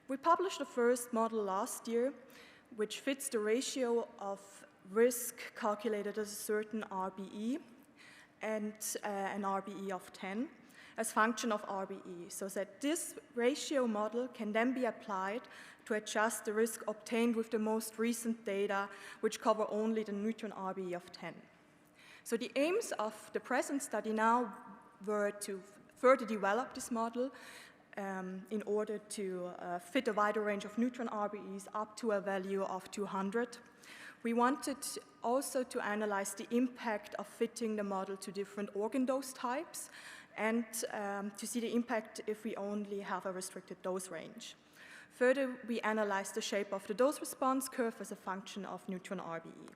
We published the first model last year, which fits the ratio of risk calculated as a certain RBE and an RBE of 10 as function of RBE, so that this ratio model can then be applied to adjust the risk obtained with the most recent data, which cover only the neutron RBE of 10. So the aims of the present study now were to further develop this model in order to fit a wider range of neutron RBEs up to a value of 200. We wanted also to analyze the impact of fitting the model to different organ dose types and to see the impact if we only have a restricted dose range. Further, we analyzed the shape of the dose response curve as a function of neutron RBE.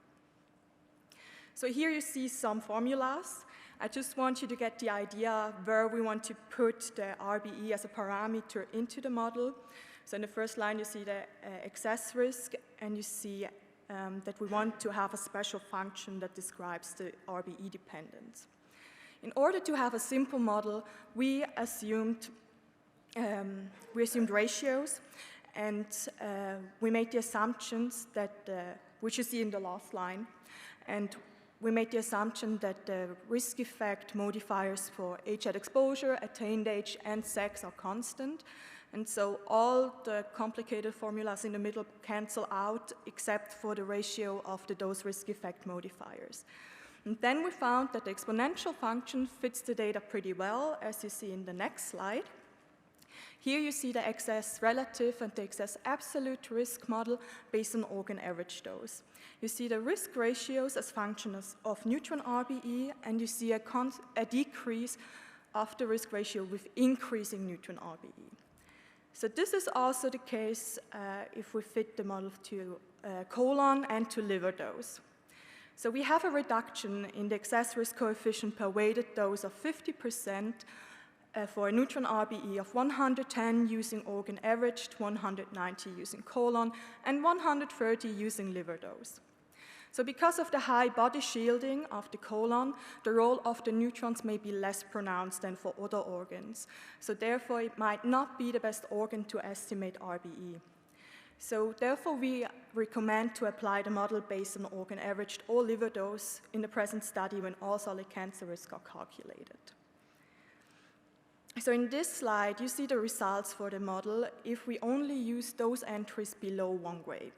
So here you see some formulas. I just want you to get the idea where we want to put the RBE as a parameter into the model. So in the first line, you see the excess risk, and you see that we want to have a special function that describes the RBE dependence. In order to have a simple model, we assumed ratios, and we made the assumptions that, which you see in the last line, and we made the assumption that the risk effect modifiers for age at exposure, attained age, and sex are constant. And so all the complicated formulas in the middle cancel out except for the ratio of the dose risk effect modifiers. And then we found that the exponential function fits the data pretty well, as you see in the next slide. Here you see the excess relative and the excess absolute risk model based on organ average dose. You see the risk ratios as functions of neutron RBE, and you see a decrease of the risk ratio with increasing neutron RBE. So this is also the case if we fit the model to colon and to liver dose. So we have a reduction in the excess risk coefficient per weighted dose of 50% for a neutron RBE of 110 using organ averaged, 190 using colon, and 130 using liver dose. So because of the high body shielding of the colon, the role of the neutrons may be less pronounced than for other organs. So therefore, it might not be the best organ to estimate RBE. So therefore, we recommend to apply the model based on organ averaged or liver dose in the present study when all solid cancer risks are calculated. So in this slide, you see the results for the model if we only use those entries below 1 gray.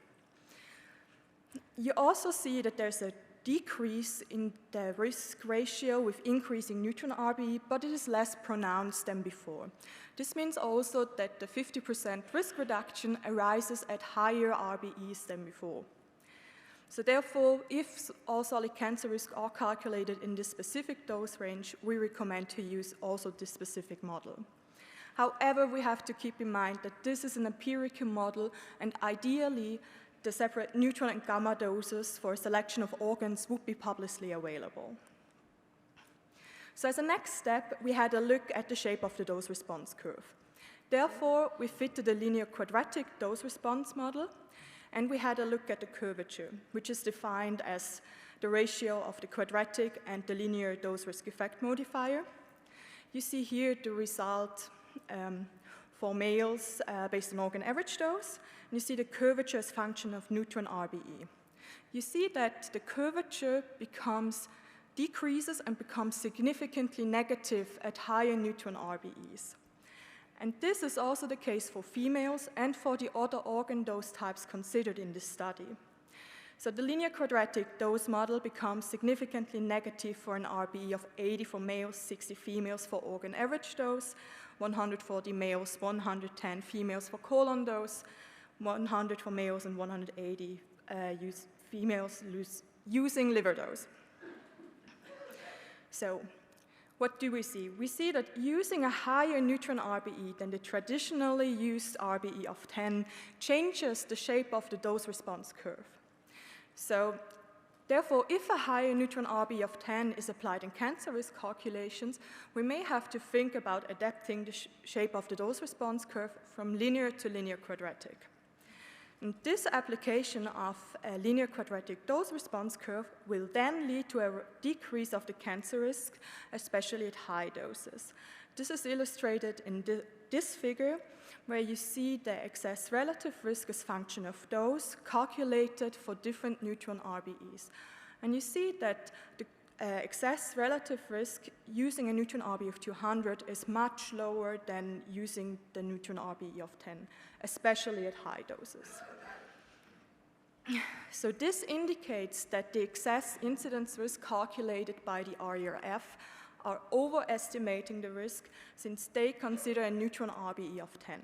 You also see that there's a decrease in the risk ratio with increasing neutron RBE, but it is less pronounced than before. This means also that the 50% risk reduction arises at higher RBEs than before. So therefore, if all solid cancer risks are calculated in this specific dose range, we recommend to use also this specific model. However, we have to keep in mind that this is an empirical model, and ideally, the separate neutron and gamma doses for a selection of organs would be publicly available. So as a next step, we had a look at the shape of the dose response curve. Therefore, we fitted a linear quadratic dose response model, and we had a look at the curvature, which is defined as the ratio of the quadratic and the linear dose risk effect modifier. You see here the result for males based on organ average dose. And you see the curvature as function of neutron RBE. You see that the curvature decreases and becomes significantly negative at higher neutron RBEs. And this is also the case for females and for the other organ dose types considered in this study. So the linear quadratic dose model becomes significantly negative for an RBE of 80 for males, 60 females for organ average dose, 140 males, 110 females for colon dose, 100 for males, and 180 females using liver dose. So what do we see? We see that using a higher neutron RBE than the traditionally used RBE of 10 changes the shape of the dose response curve. So therefore, if a higher neutron RBE of 10 is applied in cancer risk calculations, we may have to think about adapting the shape of the dose response curve from linear to linear quadratic. And this application of a linear quadratic dose response curve will then lead to a decrease of the cancer risk, especially at high doses. This is illustrated in this figure, where you see the excess relative risk as function of dose calculated for different neutron RBEs. And you see that the excess relative risk using a neutron RBE of 200 is much lower than using the neutron RBE of 10, especially at high doses. So this indicates that the excess incidence risk calculated by the ICRP are overestimating the risk since they consider a neutron RBE of 10.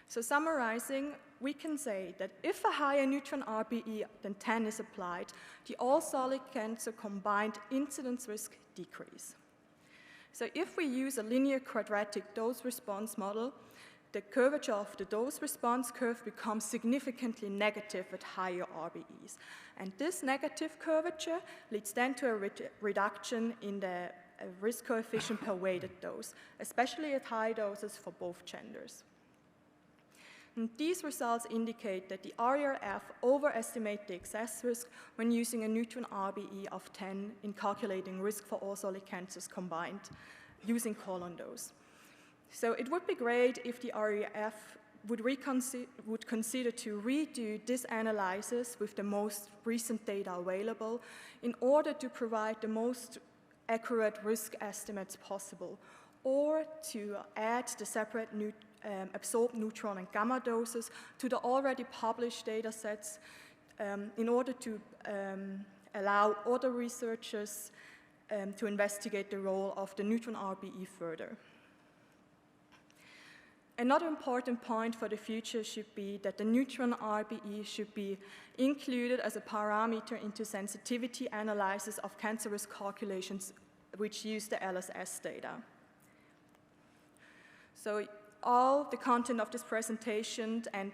So summarizing, we can say that if a higher neutron RBE than 10 is applied, the all solid cancer combined incidence risk decrease. So if we use a linear quadratic dose response model, the curvature of the dose response curve becomes significantly negative at higher RBEs. And this negative curvature leads then to a reduction in the risk coefficient per weighted dose, especially at high doses for both genders. And these results indicate that the RERF overestimate the excess risk when using a neutron RBE of 10 in calculating risk for all solid cancers combined using colon dose. So it would be great if the RERF would consider to redo this analysis with the most recent data available in order to provide the most accurate risk estimates possible, or to add the separate absorbed neutron and gamma doses to the already published data sets in order to allow other researchers to investigate the role of the neutron RBE further. Another important point for the future should be that the neutron RBE should be included as a parameter into sensitivity analysis of cancer risk calculations which use the LSS data. So all the content of this presentation and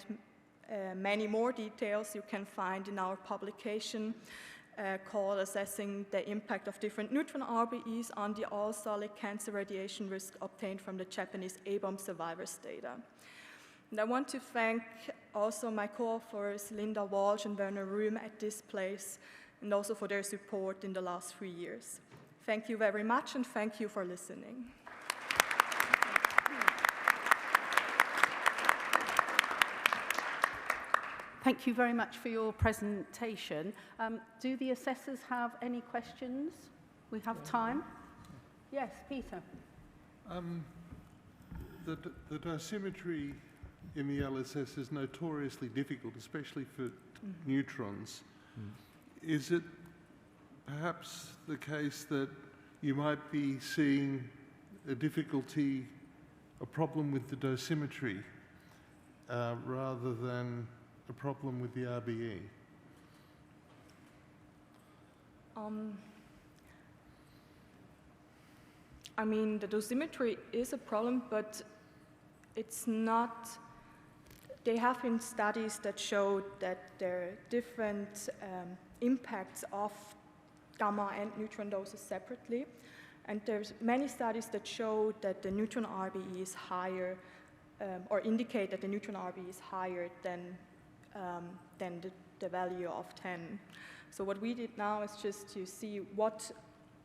many more details you can find in our publication called Assessing the Impact of Different Neutron RBEs on the All-Solid Cancer Radiation Risk Obtained from the Japanese A-bomb Survivors Data. And I want to thank also my co-authors Linda Walsh and Werner Rühm at this place, and also for their support in the last 3 years. Thank you very much, and thank you for listening. Thank you very much for your presentation. Do the assessors have any questions? We have time. Yes, Peter. The dosimetry in the LSS is notoriously difficult, especially for neutrons. Is it perhaps the case that you might be seeing a problem with the dosimetry rather than a problem with the RBE? I mean, the dosimetry is a problem, but it's not. There have been studies that showed that there are different impacts of gamma and neutron doses separately. And there's many studies that show that the neutron RBE is higher, or indicate that the neutron RBE is higher than the value of 10. So what we did now is just to see what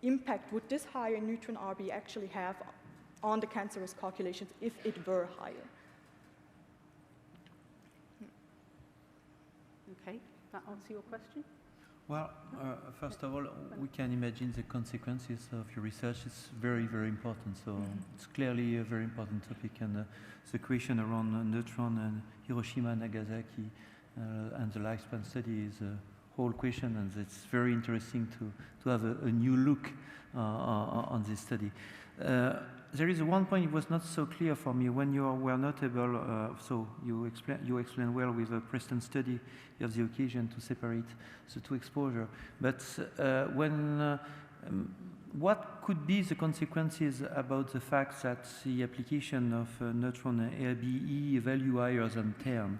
impact would this higher neutron RBE actually have on the cancer risk calculations if it were higher. Okay, that answer your question? Well, first of all, we can imagine the consequences of your research is very, very important. So it's clearly a very important topic, and the question around neutron and Hiroshima, Nagasaki, and the lifespan study is a whole question, and it's very interesting to have a new look on this study. There is one point that was not so clear for me when you were not able. So you explain well with a Preston study. You have the occasion to separate the two exposure. But what could be the consequences about the fact that the application of neutron RBE value higher than 10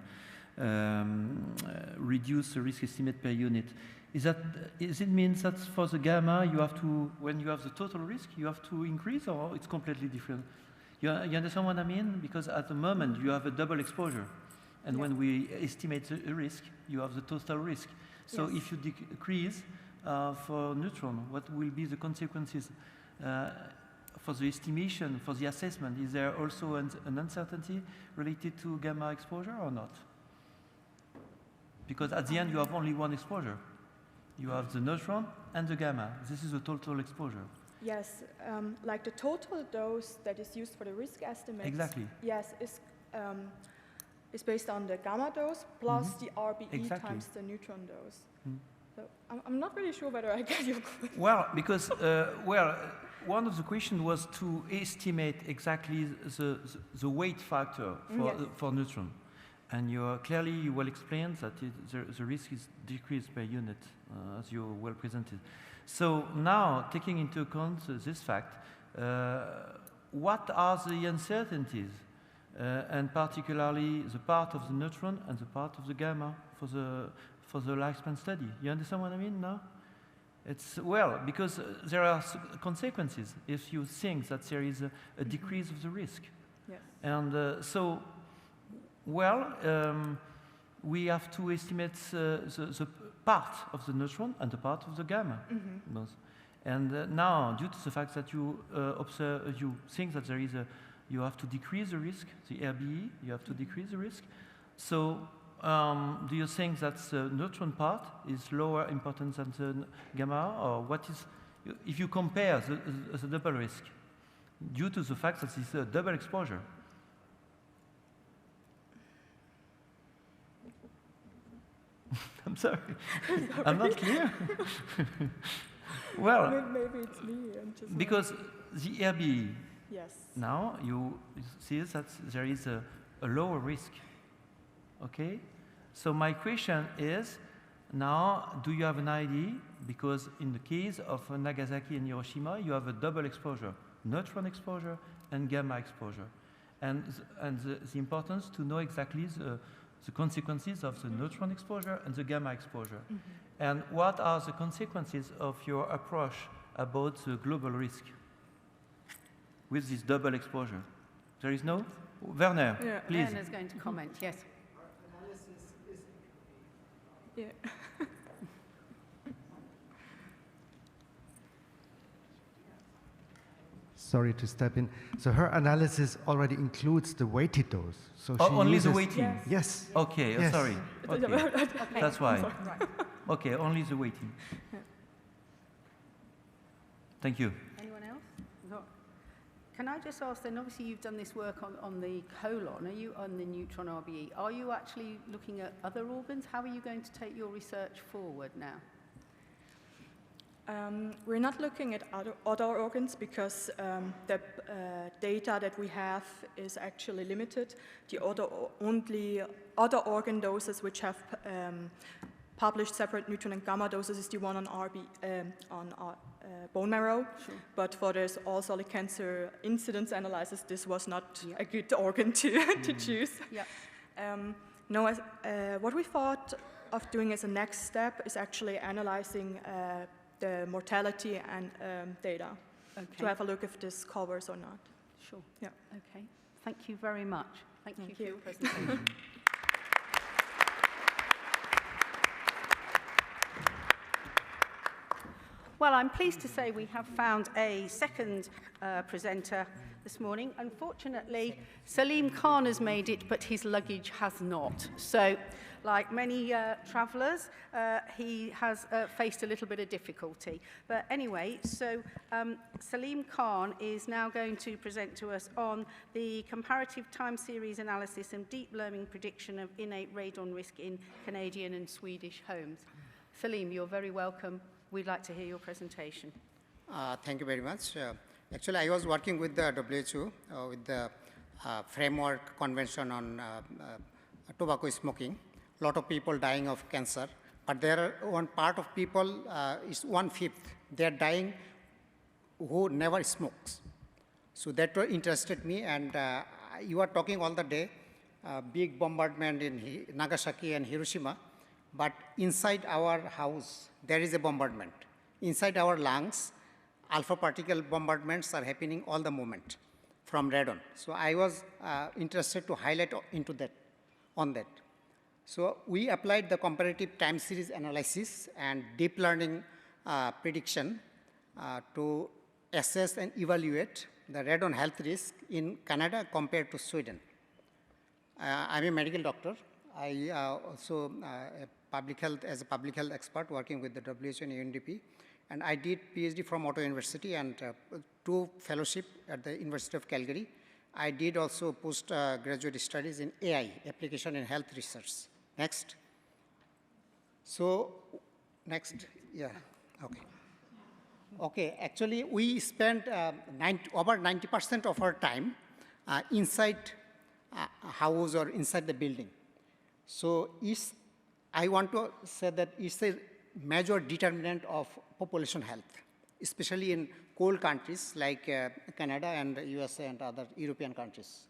reduce the risk estimate per unit? Is it means that for the gamma, you have to, when you have the total risk, you have to increase, or it's completely different? You understand what I mean? Because at the moment, you have a double exposure. And when we estimate the risk, you have the total risk. So if you decrease for neutron, what will be the consequences for the estimation, for the assessment? Is there also an uncertainty related to gamma exposure or not? Because at the end, you have only one exposure. You have the neutron and the gamma. This is the total exposure. Yes, like the total dose that is used for the risk estimates. Exactly. Yes, is based on the gamma dose plus the RBE times the neutron dose. So I'm not really sure whether I get your question. Well, because one of the questions was to estimate exactly the weight factor for neutron. And you will explain that the risk is decreased per unit, as you well presented. So now, taking into account this fact, what are the uncertainties and particularly the part of the neutron and the part of the gamma for the lifespan study. You understand what I mean now? It's, well, because there are consequences if you think that there is a decrease of the risk. Yes. And so, well, we have to estimate the part of the neutron and the part of the gamma. Both. And now, due to the fact that you observe, you think that there is you have to decrease the risk, the RBE, you have to decrease the risk. So, do you think that the neutron part is lower importance than the gamma, or what is, if you compare the double risk, due to the fact that it's a double exposure? I'm sorry, I'm not clear. Well, maybe it's me. Because the RBE, yes. now you see that there is a lower risk. Okay? So my question is, now do you have an idea? Because in the case of Nagasaki and Hiroshima, you have a double exposure, neutron exposure and gamma exposure. And the importance to know exactly the consequences of the neutron exposure and the gamma exposure. And what are the consequences of your approach about the global risk with this double exposure? There is no? Werner, yeah. please. Werner's going to comment, yes. Yeah. Sorry to step in. So her analysis already includes the weighted dose. So Oh, she only uses, the weighting? Yes. Okay, Yes. Sorry. Okay. That's why. Right. Okay, only the weighting. Thank you. Anyone else? No. Can I just ask then, obviously you've done this work on the colon, are you on the neutron RBE? Are you actually looking at other organs? How are you going to take your research forward now? We're not looking at other organs because the data that we have is actually limited. The only other organ doses which have published separate neutron and gamma doses is the one on bone marrow. Sure. But for this all solid cancer incidence analysis, this was not a good organ to choose. Yeah. No, what we thought of doing as a next step is actually analyzing the mortality and data to have a look if this covers or not. Sure. Yeah. Okay. Thank you very much. Thank you for your Thank presentation. Well, I'm pleased to say we have found a second presenter this morning. Unfortunately, Salim Khan has made it, but his luggage has not. So, like many travellers, he has faced a little bit of difficulty. But anyway, so Salim Khan is now going to present to us on the comparative time series analysis and deep learning prediction of innate radon risk in Canadian and Swedish homes. Salim, you're very welcome. We'd like to hear your presentation. Thank you very much. Actually, I was working with the WHO with the framework convention on tobacco smoking. A lot of people dying of cancer, but there are one part of people is 1/5. They are dying who never smokes. So that interested me, and you are talking all the day, big bombardment in Nagasaki and Hiroshima, but inside our house, there is a bombardment. Inside our lungs, alpha particle bombardments are happening all the moment from radon. So I was interested to highlight on that. So we applied the comparative time series analysis and deep learning prediction to assess and evaluate the radon health risk in Canada compared to Sweden. I'm a medical doctor. I also as a public health expert working with the WHO and UNDP. And I did PhD from Ottawa University and 2 fellowship at the University of Calgary. I did also postgraduate studies in AI, application in health research. Next. So, next, yeah, okay. Okay, actually we spent over 90% of our time inside house or inside the building. So I want to say that it's a major determinant of population health, especially in cold countries like Canada and USA and other European countries.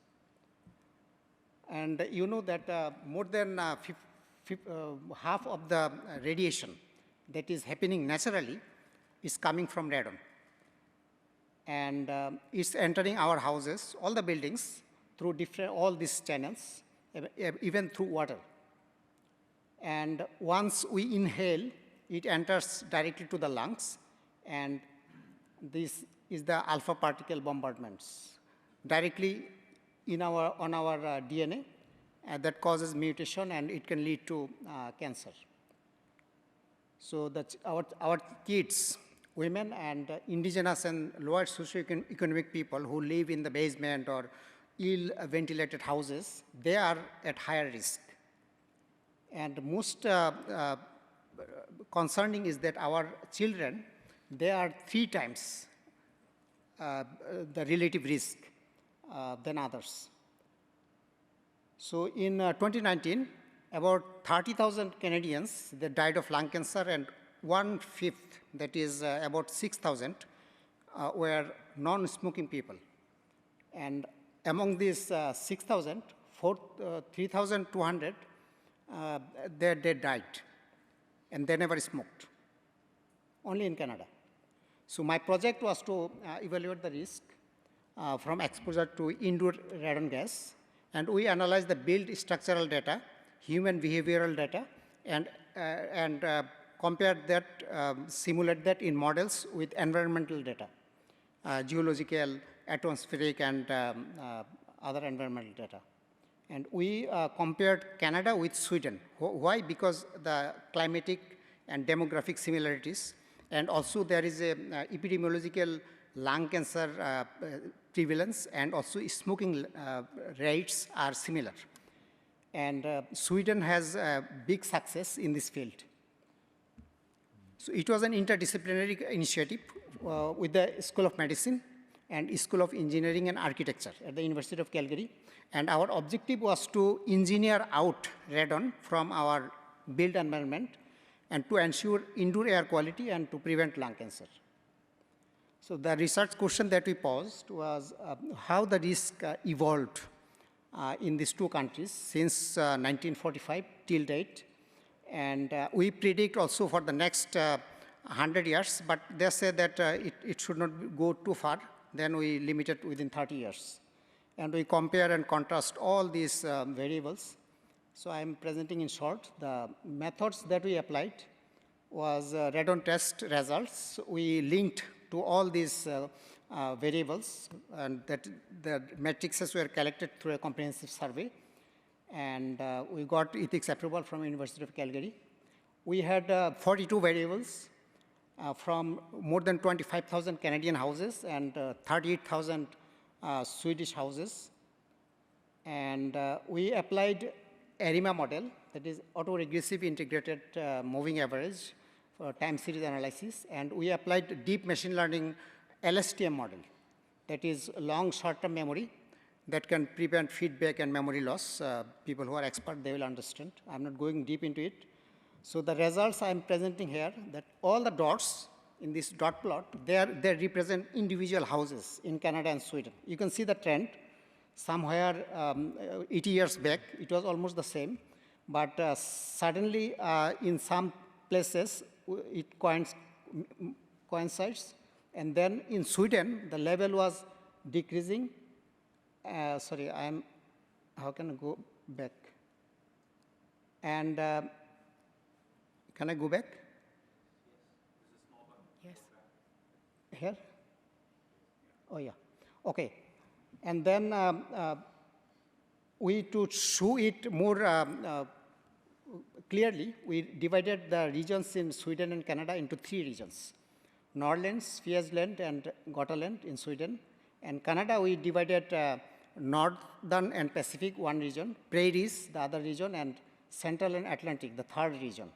And you know that more than half of the radiation that is happening naturally is coming from radon. And it's entering our houses, all the buildings, through all these channels, even through water. And once we inhale, it enters directly to the lungs, and this is the alpha particle bombardments directly on our DNA, and that causes mutation, and it can lead to cancer. So that our kids, women, and indigenous and lower socioeconomic people who live in the basement or ill-ventilated houses, they are at higher risk. And most concerning is that our children, they are 3 times the relative risk than others. So in 2019, about 30,000 Canadians, they died of lung cancer, and 1/5, that is about 6,000, were non-smoking people. And among these 6,000, 3,200, they died, and they never smoked, only in Canada. So my project was to evaluate the risk from exposure to indoor radon gas, and we analyzed the build structural data, human behavioral data, and compared that, simulate that in models with environmental data, geological, atmospheric, and other environmental data. And we compared Canada with Sweden. Why? Because the climatic and demographic similarities, and also there is a epidemiological lung cancer prevalence, and also smoking rates are similar. And Sweden has a big success in this field. So it was an interdisciplinary initiative with the School of Medicine and School of Engineering and Architecture at the University of Calgary. And our objective was to engineer out radon from our built environment and to ensure indoor air quality and to prevent lung cancer. So the research question that we posed was how the risk evolved in these 2 countries since 1945 till date. And we predict also for the next 100 years, but they say that it should not go too far. Then we limit it within 30 years. And we compare and contrast all these variables. So I'm presenting in short. The methods that we applied was radon test results. We linked to all these variables, and that the matrices were collected through a comprehensive survey. And we got ethics approval from University of Calgary. We had 42 variables from more than 25,000 Canadian houses and 38,000 Swedish houses. And we applied ARIMA model, that is autoregressive integrated moving average for time series analysis. And we applied deep machine learning LSTM model, that is long short-term memory that can prevent feedback and memory loss. People who are expert, they will understand. I'm not going deep into it. So the results I'm presenting here, that all the dots in this dot plot, they represent individual houses in Canada and Sweden. You can see the trend. Somewhere 80 years back, it was almost the same. But suddenly, in some places, it coincides. And then in Sweden, the level was decreasing. Sorry, how can I go back? And can I go back? Yes. Here? Oh, yeah. Okay. And then to show it more clearly, we divided the regions in Sweden and Canada into 3 regions. Norrlands, Svealand, and Gotland in Sweden. And Canada, we divided Northern and Pacific, 1 region, Prairies, the other region, and Central and Atlantic, the 3rd region.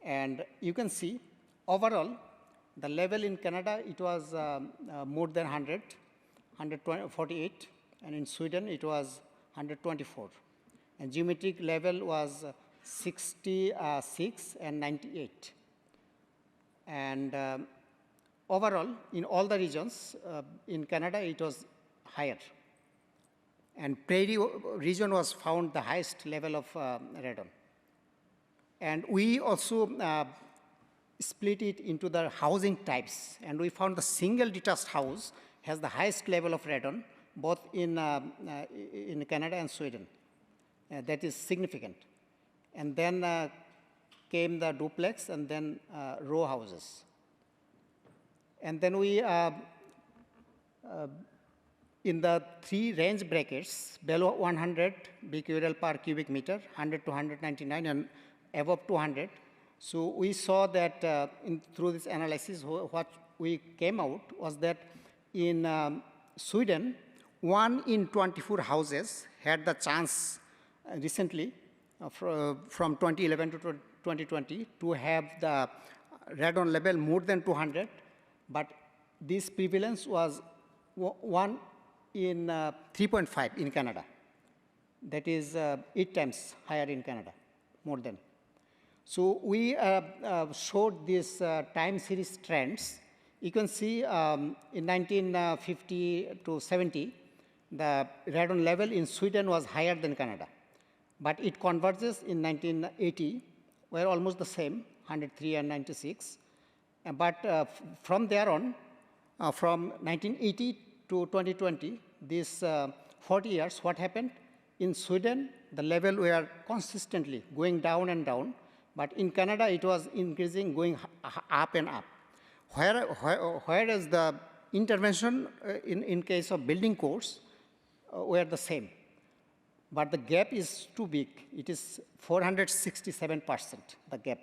And you can see, overall, the level in Canada, it was more than 100, 148, and in Sweden, it was 124. And geometric level was 66 and 98. And overall, in all the regions, in Canada, it was higher. And prairie region was found the highest level of radon. And we also split it into the housing types, and we found the single detached house has the highest level of radon, both in Canada and Sweden. That is significant. And then came the duplex, and then row houses. And then we, in the 3 range brackets, below 100 becquerel per cubic meter, 100 to 199, and above 200. So we saw that through this analysis, what we came out was that in Sweden, 1 in 24 houses had the chance recently, from 2011 to 2020, to have the radon level more than 200, but this prevalence was 1 in 3.5 in Canada. That is 8 times higher in Canada, more than. So we showed these time series trends. You can see in 1950 to 70, the radon level in Sweden was higher than Canada. But it converges in 1980, were almost the same, 103 and 96. But from there on, from 1980 to 2020, these 40 years, what happened? In Sweden, the level were consistently going down and down, but in Canada, it was increasing, going up and up. Whereas the intervention in case of building codes were the same. But the gap is too big. It is 467%, the gap.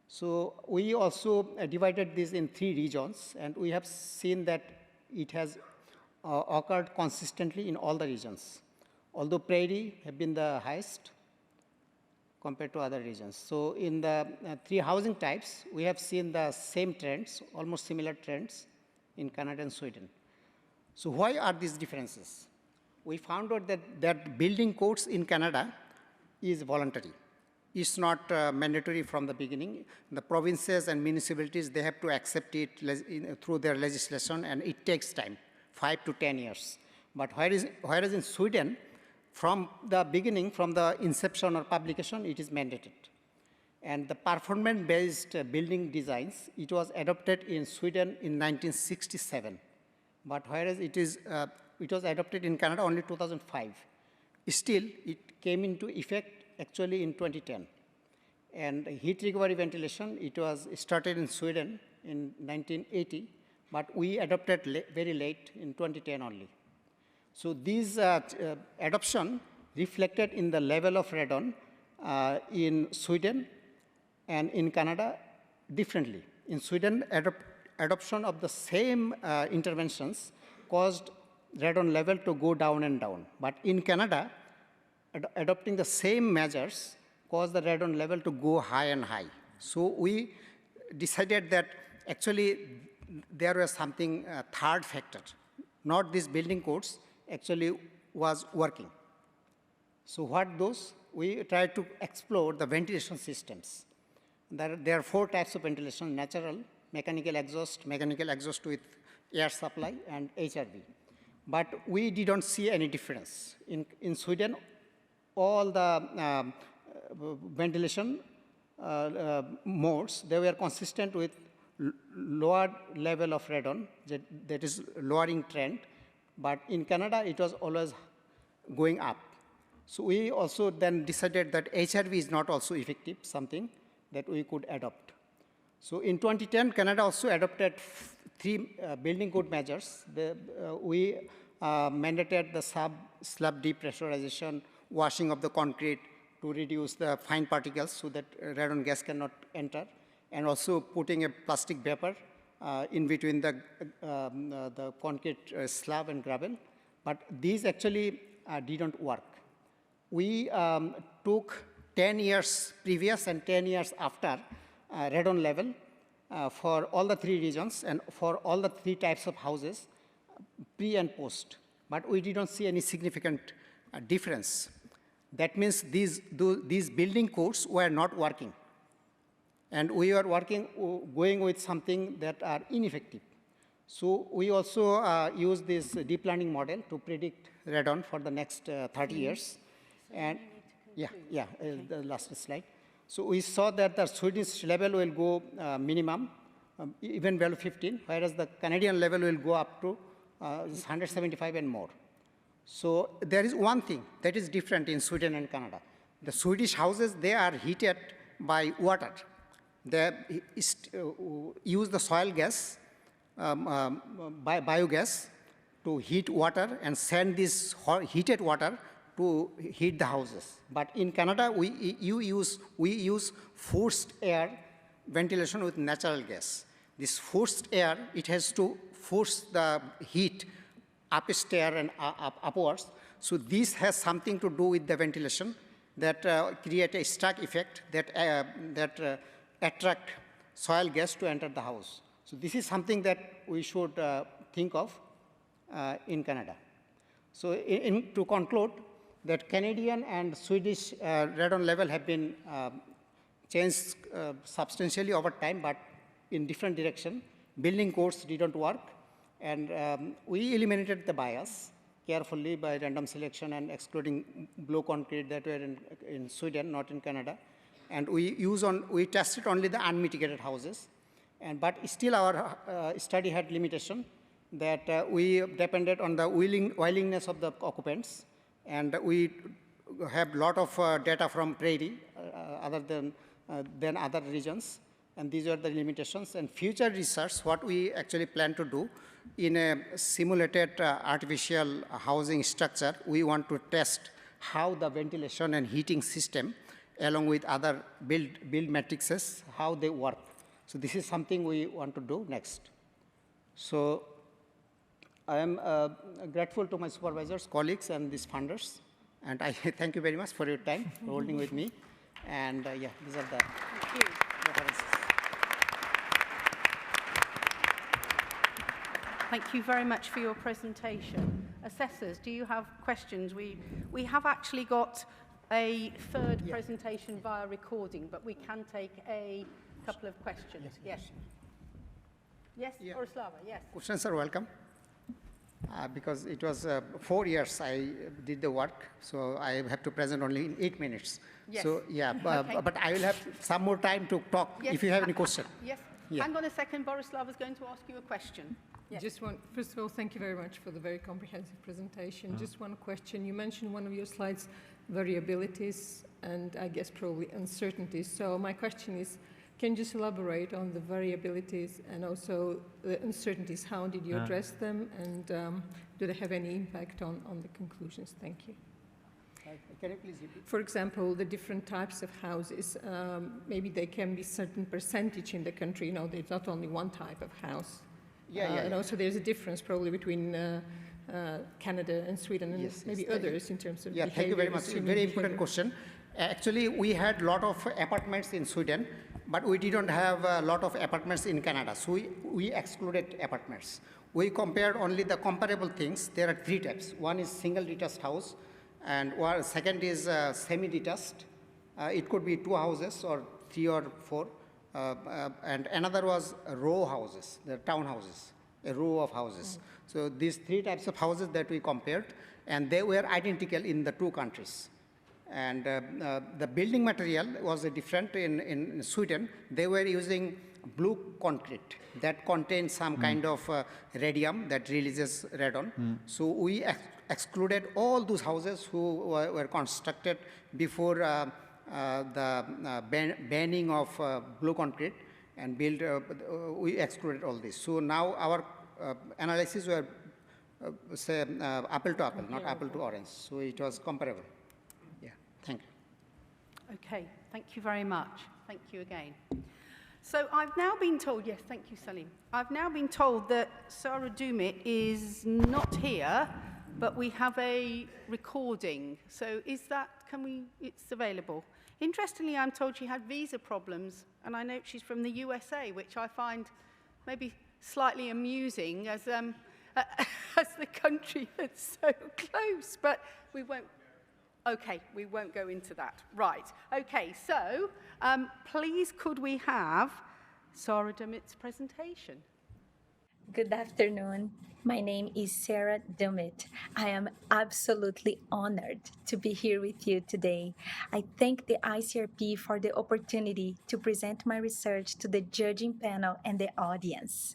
So we also divided this in 3 regions, and we have seen that it has occurred consistently in all the regions, although prairie have been the highest compared to other regions. So in the 3 housing types, we have seen the same trends, almost similar trends in Canada and Sweden. So why are these differences? We found out that building codes in Canada is voluntary. It's not mandatory from the beginning. The provinces and municipalities, they have to accept it through their legislation, and it takes time, 5 to 10 years. But whereas in Sweden, from the beginning, from the inception or publication, it is mandated. And the performance-based building designs, it was adopted in Sweden in 1967. But whereas it was adopted in Canada only 2005. Still, it came into effect actually in 2010. And heat recovery ventilation, it was started in Sweden in 1980, but we adopted very late in 2010 only. So these adoption reflected in the level of radon in Sweden and in Canada differently. In Sweden, adoption of the same interventions caused radon level to go down and down. But in Canada, adopting the same measures caused the radon level to go high and high. So we decided that actually there was something third factor, not these building codes actually was working. So what those? We tried to explore the ventilation systems. There are 4 types of ventilation: natural, mechanical exhaust with air supply, and HRV. But we didn't see any difference. In Sweden, all the ventilation modes, they were consistent with lower level of radon, that is lowering trend. But in Canada, it was always going up. So we also then decided that HRV is not also effective, something that we could adopt. So in 2010, Canada also adopted 3 building code measures. We mandated the slab depressurization, washing of the concrete to reduce the fine particles so that radon gas cannot enter, and also putting a plastic vapor in between the concrete slab and gravel. But these actually didn't work. We took 10 years previous and 10 years after radon level for all the 3 regions and for all the 3 types of houses, pre and post. But we didn't see any significant difference. That means these building codes were not working. And we were going with something that are ineffective. So we also use this deep learning model to predict radon for the next 30 years. And the last slide. So we saw that the Swedish level will go minimum, even value 15, whereas the Canadian level will go up to 175 and more. So there is one thing that is different in Sweden and Canada. The Swedish houses, they are heated by water. They use the soil gas, biogas, to heat water and send this heated water to heat the houses. But in Canada, we use forced air ventilation with natural gas. This forced air, it has to force the heat upstairs and upwards. So this has something to do with the ventilation that create a stack effect that attract soil gas to enter the house. So this is something that we should think of in Canada. So to conclude, that Canadian and Swedish radon level have been changed substantially over time, but in different direction. Building codes didn't work, and we eliminated the bias carefully by random selection and excluding blue concrete that were in Sweden, not in Canada. And we tested only the unmitigated houses. But still our study had limitation that we depended on the willingness of the occupants. And we have a lot of data from prairie other than other regions. And these are the limitations. And future research, what we actually plan to do in a simulated artificial housing structure, we want to test how the ventilation and heating system, along with other build matrices, how they work. So this is something we want to do next. So I am grateful to my supervisors, colleagues, and these funders. And I thank you very much for your time, for holding with me. And yeah, these are the references. Thank you very much for your presentation. Assessors, do you have questions? We have actually got a third presentation via recording, but we can take a couple of questions. Yes. Yes, Borislava, yes. Questions are welcome. Because it was 4 years I did the work, so I have to present only in 8 minutes. Yes. So yeah, Okay. but I will have some more time to talk if you have any question. Yes. Yeah. Hang on a second, Borislava is going to ask you a question. Yes. First of all, thank you very much for the very comprehensive presentation. Just one question. You mentioned one of your slides, variabilities, and I guess probably uncertainties. So my question is, can you just elaborate on the variabilities and also the uncertainties? How did you address them, and do they have any impact on the conclusions? Thank you. Can you please repeat? For example, the different types of houses, maybe they can be certain percentage in the country. You know, there's not only one type of house. And also there's a difference probably between Canada and Sweden and maybe others in terms of thank you very much. Very important question. Actually, we had a lot of apartments in Sweden, but we didn't have a lot of apartments in Canada. So we excluded apartments. We compared only the comparable things. There are 3 types. One is single detached house, and second is semi-detached. It could be 2 houses or 3 or 4. And another was row houses, the townhouses, a row of houses. So these 3 types of houses that we compared, and they were identical in the 2 countries. And the building material was different in Sweden. They were using blue concrete that contains some kind of radium that releases radon. So we excluded all those houses who were constructed before the banning of blue concrete and we excluded all this. So now our analysis were say apple to apple, not apple to orange. So it was comparable. Yeah, thank you. Okay, thank you very much. Thank you again. So I've now been told, yes, thank you, Salim. I've now been told that Sarah Dumit is not here, but we have a recording. So is that, it's available. Interestingly, I'm told she had visa problems, and I know she's from the USA, which I find maybe slightly amusing as the country that's so close, but we won't. Okay, we won't go into that. Right, okay, so please could we have Sarah Dumit's presentation? Good afternoon. My name is Sarah Dumit. I am absolutely honored to be here with you today. I thank the ICRP for the opportunity to present my research to the judging panel and the audience.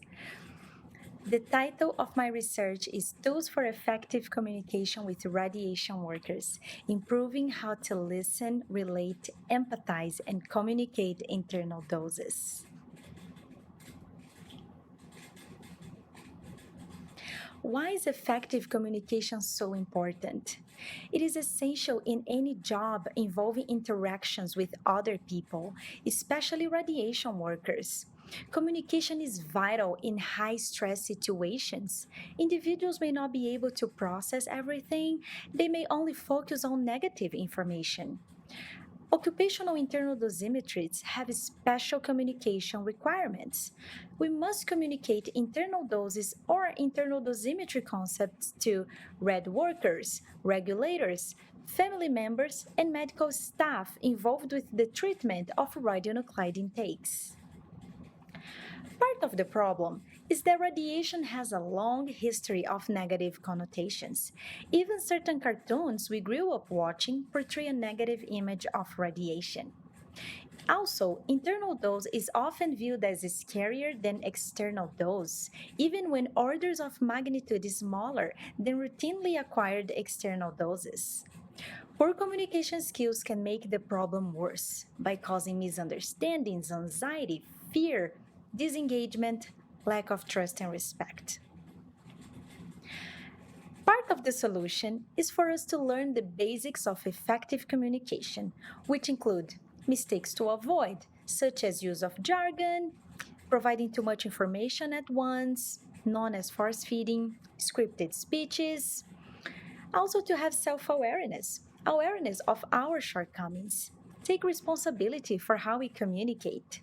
The title of my research is Tools for Effective Communication with Radiation Workers, Improving How to Listen, Relate, Empathize, and Communicate Internal Doses. Why is effective communication so important? It is essential in any job involving interactions with other people, especially radiation workers. Communication is vital in high stress situations. Individuals may not be able to process everything, they may only focus on negative information. Occupational internal dosimetrists have special communication requirements. We must communicate internal doses or internal dosimetry concepts to RED workers, regulators, family members, and medical staff involved with the treatment of radionuclide intakes. Part of the problem is that radiation has a long history of negative connotations. Even certain cartoons we grew up watching portray a negative image of radiation. Also, internal dose is often viewed as scarier than external dose, even when orders of magnitude smaller than routinely acquired external doses. Poor communication skills can make the problem worse by causing misunderstandings, anxiety, fear, disengagement, lack of trust and respect. Part of the solution is for us to learn the basics of effective communication, which include mistakes to avoid, such as use of jargon, providing too much information at once, known as force feeding, scripted speeches. Also, to have self awareness, awareness of our shortcomings. Take responsibility for how we communicate.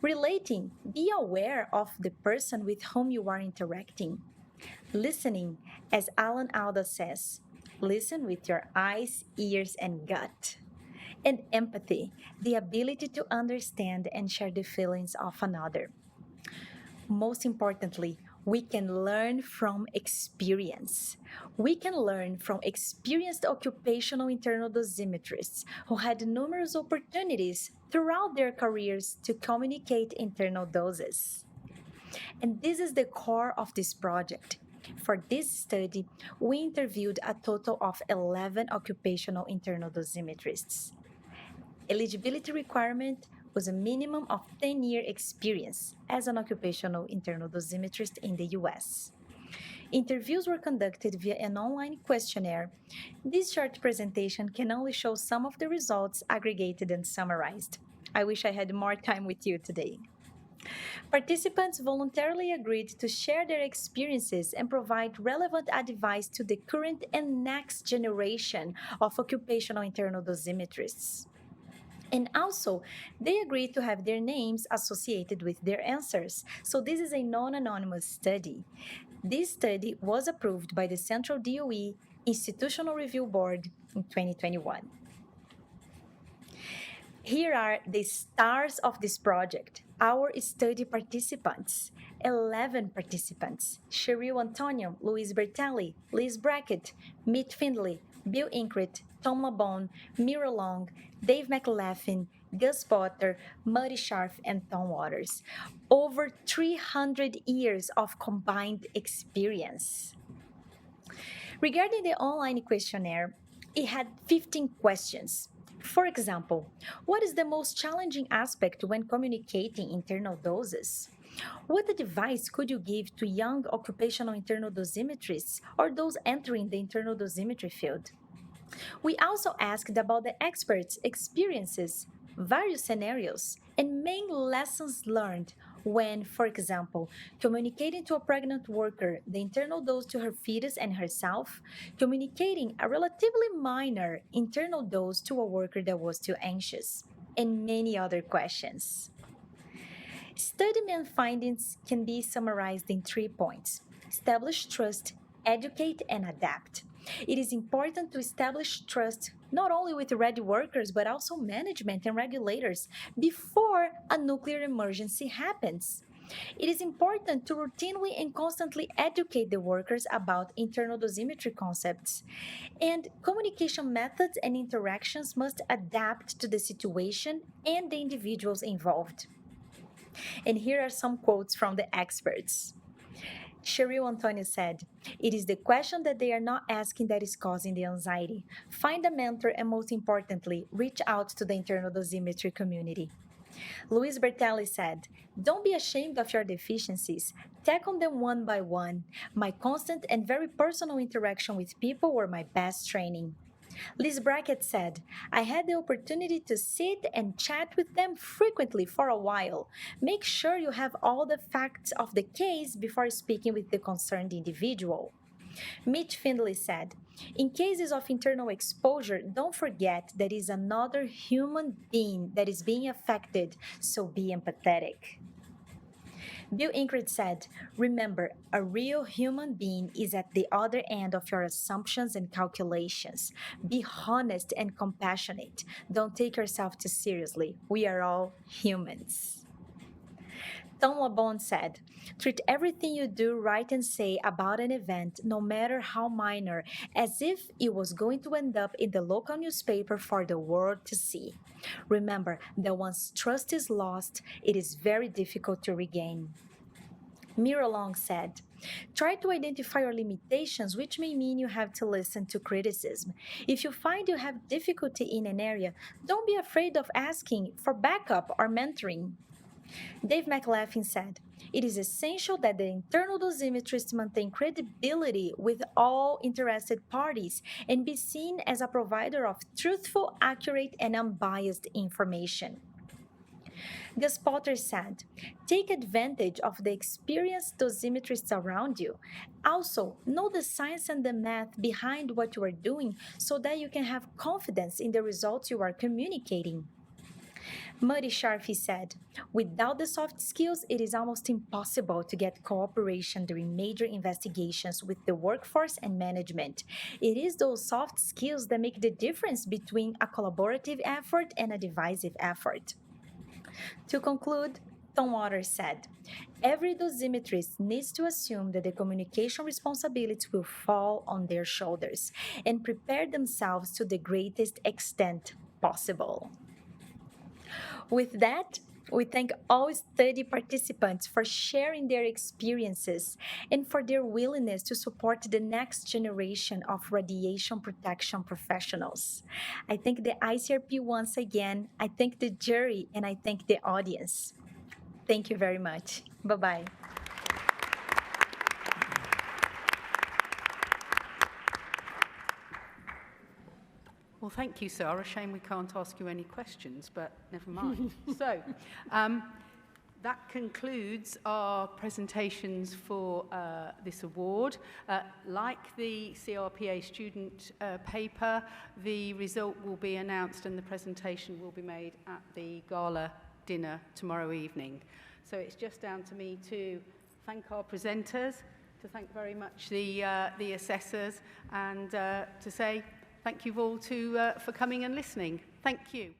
Relating, be aware of the person with whom you are interacting. Listening, as Alan Alda says, listen with your eyes, ears, and gut. And empathy, the ability to understand and share the feelings of another. Most importantly, we can learn from experience. We can learn from experienced occupational internal dosimetrists who had numerous opportunities throughout their careers to communicate internal doses. And this is the core of this project. For this study, we interviewed a total of 11 occupational internal dosimetrists. Eligibility requirement was a minimum of 10-year experience as an occupational internal dosimetrist in the US. Interviews were conducted via an online questionnaire. This short presentation can only show some of the results aggregated and summarized. I wish I had more time with you today. Participants voluntarily agreed to share their experiences and provide relevant advice to the current and next generation of occupational internal dosimetrists. And also, they agreed to have their names associated with their answers. So this is a non-anonymous study. This study was approved by the Central DOE Institutional Review Board in 2021. Here are the stars of this project, our study participants. 11 participants: Cheryl Antonio, Luis Bertelli, Liz Brackett, Mitt Findlay, Bill Inkrit, Tom Labone, Mira Long, Dave McLaughlin, Gus Potter, Muddy Scharf, and Tom Waters. Over 300 years of combined experience. Regarding the online questionnaire, it had 15 questions. For example, what is the most challenging aspect when communicating internal doses? What advice could you give to young occupational internal dosimetrists or those entering the internal dosimetry field? We also asked about the experts' experiences, various scenarios, and main lessons learned when, for example, communicating to a pregnant worker the internal dose to her fetus and herself, communicating a relatively minor internal dose to a worker that was too anxious, and many other questions. Study main findings can be summarized in 3 points: establish trust, educate, and adapt. It is important to establish trust not only with ready workers, but also management and regulators before a nuclear emergency happens. It is important to routinely and constantly educate the workers about internal dosimetry concepts, and communication methods and interactions must adapt to the situation and the individuals involved. And here are some quotes from the experts. Cheryl Antonio said, "It is the question that they are not asking that is causing the anxiety. Find a mentor and, most importantly, reach out to the internal dosimetry community." Luis Bertelli said, "Don't be ashamed of your deficiencies. Tackle them one by one. My constant and very personal interaction with people were my best training." Liz Brackett said, "I had the opportunity to sit and chat with them frequently for a while. Make sure you have all the facts of the case before speaking with the concerned individual." Mitch Findlay said, "In cases of internal exposure, don't forget that is another human being that is being affected, so be empathetic." Bill Ingrid said, "Remember, a real human being is at the other end of your assumptions and calculations. Be honest and compassionate. Don't take yourself too seriously. We are all humans." Tom LeBon said, "Treat everything you do, write, and say about an event, no matter how minor, as if it was going to end up in the local newspaper for the world to see. Remember that once trust is lost, it is very difficult to regain." Mira Long said, "Try to identify your limitations, which may mean you have to listen to criticism. If you find you have difficulty in an area, don't be afraid of asking for backup or mentoring." Dave McLaughlin said, "It is essential that the internal dosimetrists maintain credibility with all interested parties and be seen as a provider of truthful, accurate, and unbiased information." Gus Potter said, "Take advantage of the experienced dosimetrists around you. Also, know the science and the math behind what you are doing so that you can have confidence in the results you are communicating." Muddy Sharfy said, "Without the soft skills, it is almost impossible to get cooperation during major investigations with the workforce and management. It is those soft skills that make the difference between a collaborative effort and a divisive effort." To conclude, Tom Waters said, "Every dosimetrist needs to assume that the communication responsibilities will fall on their shoulders and prepare themselves to the greatest extent possible." With that, we thank all study participants for sharing their experiences and for their willingness to support the next generation of radiation protection professionals. I thank the ICRP once again, I thank the jury, and I thank the audience. Thank you very much. Bye-bye. Well, thank you, Sarah. Shame we can't ask you any questions, but never mind. So, that concludes our presentations for this award. Like the CRPA student paper, the result will be announced and the presentation will be made at the gala dinner tomorrow evening. So it's just down to me to thank our presenters, to thank very much the assessors, and to say thank you all for coming and listening. Thank you.